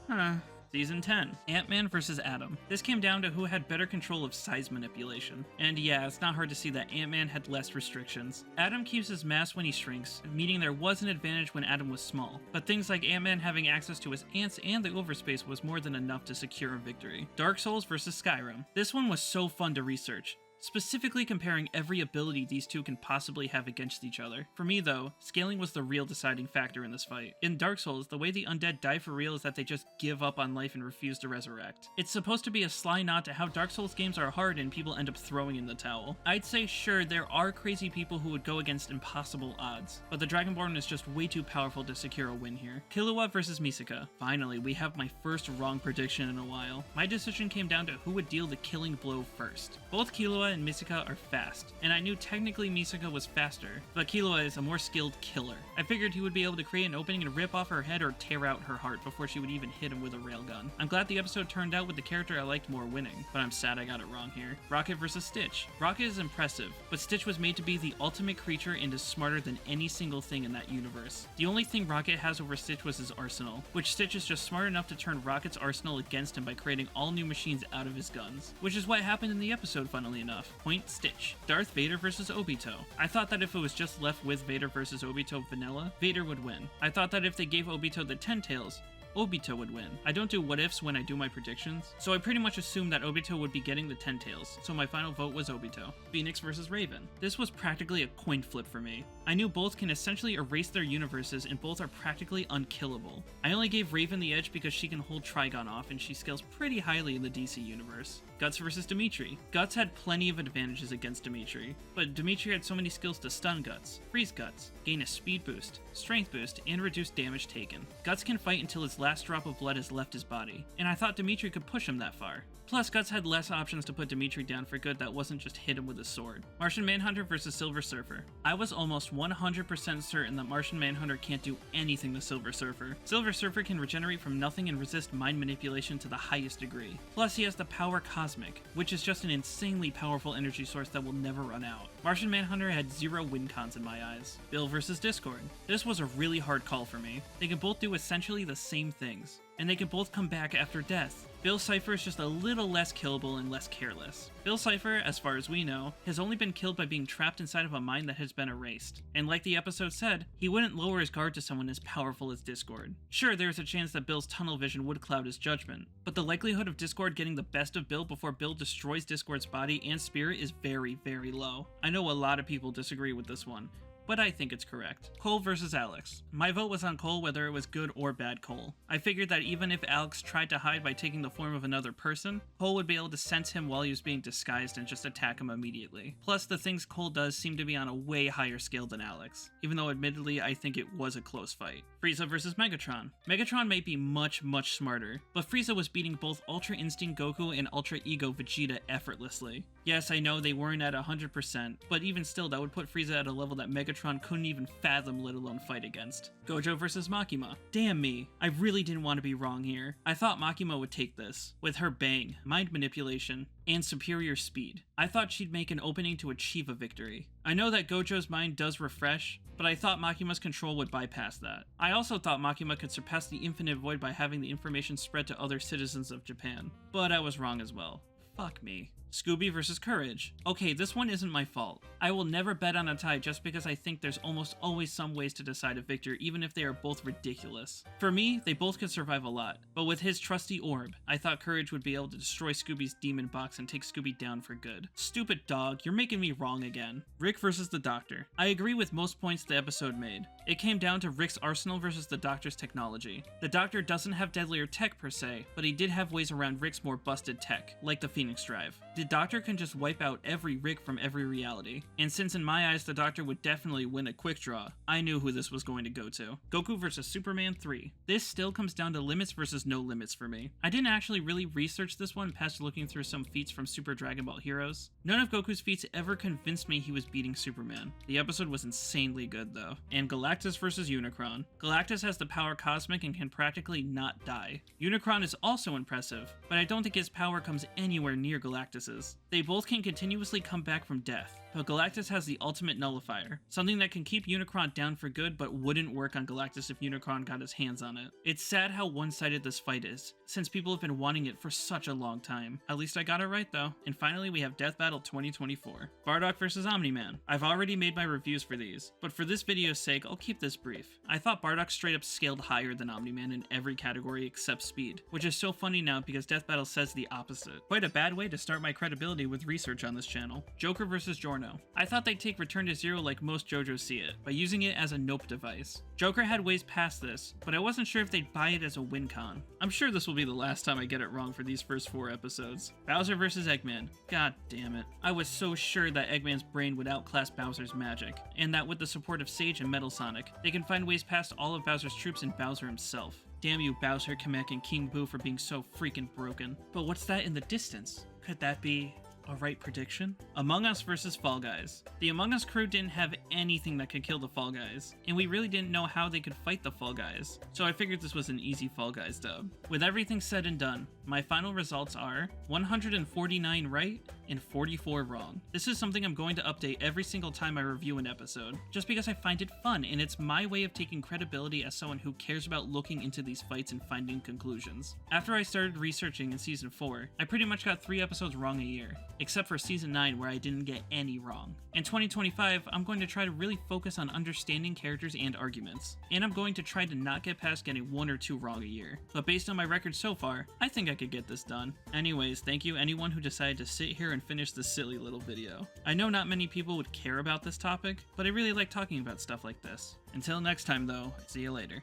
huh? Season 10, Ant-Man vs. Atom. This came down to who had better control of size manipulation. And yeah, it's not hard to see that Ant-Man had less restrictions. Atom keeps his mass when he shrinks, meaning there was an advantage when Atom was small. But things like Ant-Man having access to his ants and the overspace was more than enough to secure a victory. Dark Souls vs. Skyrim. This one was so fun to research. specifically comparing every ability these two can possibly have against each other. For me though, scaling was the real deciding factor in this fight. In Dark Souls, the way the undead die for real is that they just give up on life and refuse to resurrect. It's supposed to be a sly nod to how Dark Souls games are hard and people end up throwing in the towel. I'd say sure, there are crazy people who would go against impossible odds, but the Dragonborn is just way too powerful to secure a win here. Killua versus Misaka. Finally, we have my first wrong prediction in a while. My decision came down to who would deal the killing blow first. Both Killua and Misaka are fast, and I knew technically Misaka was faster, but Killua is a more skilled killer. I figured he would be able to create an opening and rip off her head or tear out her heart before she would even hit him with a railgun. I'm glad the episode turned out with the character I liked more winning, but I'm sad I got it wrong here. Rocket versus Stitch. Rocket is impressive, but Stitch was made to be the ultimate creature and is smarter than any single thing in that universe. The only thing Rocket has over Stitch was his arsenal, which Stitch is just smart enough to turn Rocket's arsenal against him by creating all new machines out of his guns, which is what happened in the episode, funnily enough. Point Stitch. Darth Vader versus Obito. I thought that if it was just left with Vader versus Obito vanilla, Vader would win. I thought that if they gave Obito the 10 tails, Obito would win. I don't do what ifs when I do my predictions, so I pretty much assumed that Obito would be getting the 10 tails, so my final vote was Obito. Phoenix versus Raven. This was practically a coin flip for me. I knew both can essentially erase their universes and both are practically unkillable. I only gave Raven the edge because she can hold Trigon off and she scales pretty highly in the DC universe. Guts versus Dimitri. Guts had plenty of advantages against Dimitri, but Dimitri had so many skills to stun Guts, freeze Guts, gain a speed boost, strength boost, and reduce damage taken. Guts can fight until his last drop of blood has left his body, and I thought Dimitri could push him that far. Plus, Guts had less options to put Dimitri down for good that wasn't just hit him with a sword. Martian Manhunter versus Silver Surfer. I was almost 100% certain that Martian Manhunter can't do anything to Silver Surfer. Silver Surfer can regenerate from nothing and resist mind manipulation to the highest degree. Plus, he has the power Cosmic, which is just an insanely powerful energy source that will never run out. Martian Manhunter had zero win cons in my eyes. Bill versus Discord. This was a really hard call for me. They can both do essentially the same things, and they can both come back after death. Bill Cipher is just a little less killable and less careless. Bill Cipher, as far as we know, has only been killed by being trapped inside of a mind that has been erased. And like the episode said, he wouldn't lower his guard to someone as powerful as Discord. Sure, there's a chance that Bill's tunnel vision would cloud his judgment, but the likelihood of Discord getting the best of Bill before Bill destroys Discord's body and spirit is very, very low. I know a lot of people disagree with this one, but I think it's correct. Cole versus Alex. My vote was on Cole whether it was good or bad Cole. I figured that even if Alex tried to hide by taking the form of another person, Cole would be able to sense him while he was being disguised and just attack him immediately. Plus, the things Cole does seem to be on a way higher scale than Alex, even though admittedly I think it was a close fight. Frieza versus Megatron. Megatron may be much smarter, but Frieza was beating both Ultra Instinct Goku and Ultra Ego Vegeta effortlessly. Yes, I know they weren't at 100%, but even still that would put Frieza at a level that Megatron couldn't even fathom, let alone fight against. Gojo versus Makima. Damn me, I really didn't want to be wrong here. I thought Makima would take this, with her bang, mind manipulation, and superior speed. I thought she'd make an opening to achieve a victory. I know that Gojo's mind does refresh, but I thought Makima's control would bypass that. I also thought Makima could surpass the Infinite Void by having the information spread to other citizens of Japan, but I was wrong as well. Fuck me. Scooby versus Courage. Okay, this one isn't my fault. I will never bet on a tie just because I think there's almost always some ways to decide a victor, even if they are both ridiculous. For me, they both could survive a lot, but with his trusty orb, I thought Courage would be able to destroy Scooby's demon box and take Scooby down for good. Stupid dog, you're making me wrong again. Rick versus the Doctor. I agree with most points the episode made. It came down to Rick's arsenal versus the Doctor's technology. The Doctor doesn't have deadlier tech per se, but he did have ways around Rick's more busted tech, like the Phoenix Drive. The Doctor can just wipe out every Rick from every reality, and since in my eyes the Doctor would definitely win a quick draw, I knew who this was going to go to. Goku vs Superman 3. This still comes down to limits versus no limits for me. I didn't actually really research this one past looking through some feats from Super Dragon Ball Heroes. None of Goku's feats ever convinced me he was beating Superman. The episode was insanely good though. And Galactus vs Unicron. Galactus has the power Cosmic and can practically not die. Unicron is also impressive, but I don't think his power comes anywhere near Galactus's. They both can continuously come back from death, but Galactus has the ultimate nullifier, something that can keep Unicron down for good but wouldn't work on Galactus if Unicron got his hands on it. It's sad how one-sided this fight is, since people have been wanting it for such a long time. At least I got it right though. And finally we have Death Battle 2024. Bardock vs Omni-Man. I've already made my reviews for these, but for this video's sake I'll keep this brief. I thought Bardock straight up scaled higher than Omni-Man in every category except speed, which is so funny now because Death Battle says the opposite. Quite a bad way to start my credibility with research on this channel. Joker vs Giorno. I thought they'd take Return to Zero like most JoJo's see it, by using it as a nope device. Joker had ways past this, but I wasn't sure if they'd buy it as a win con. I'm sure this will be the last time I get it wrong for these first 4 episodes. Bowser vs Eggman. God damn it. I was so sure that Eggman's brain would outclass Bowser's magic, and that with the support of Sage and Metal Sonic, they can find ways past all of Bowser's troops and Bowser himself. Damn you, Bowser, Kamek, and King Boo for being so freaking broken. But what's that in the distance? Could that be a right prediction? Among Us vs Fall Guys. The Among Us crew didn't have anything that could kill the Fall Guys, and we really didn't know how they could fight the Fall Guys, so I figured this was an easy Fall Guys dub. With everything said and done, my final results are 149 right and 44 wrong. This is something I'm going to update every single time I review an episode, just because I find it fun and it's my way of taking credibility as someone who cares about looking into these fights and finding conclusions. After I started researching in season 4, I pretty much got 3 episodes wrong a year, except for season 9 where I didn't get any wrong. In 2025, I'm going to try to really focus on understanding characters and arguments, and I'm going to try to not get past getting 1 or 2 wrong a year. But based on my record so far, I think I could get this done. Anyways, thank you anyone who decided to sit here and finish this silly little video. I know not many people would care about this topic, but I really like talking about stuff like this. Until next time though, see you later.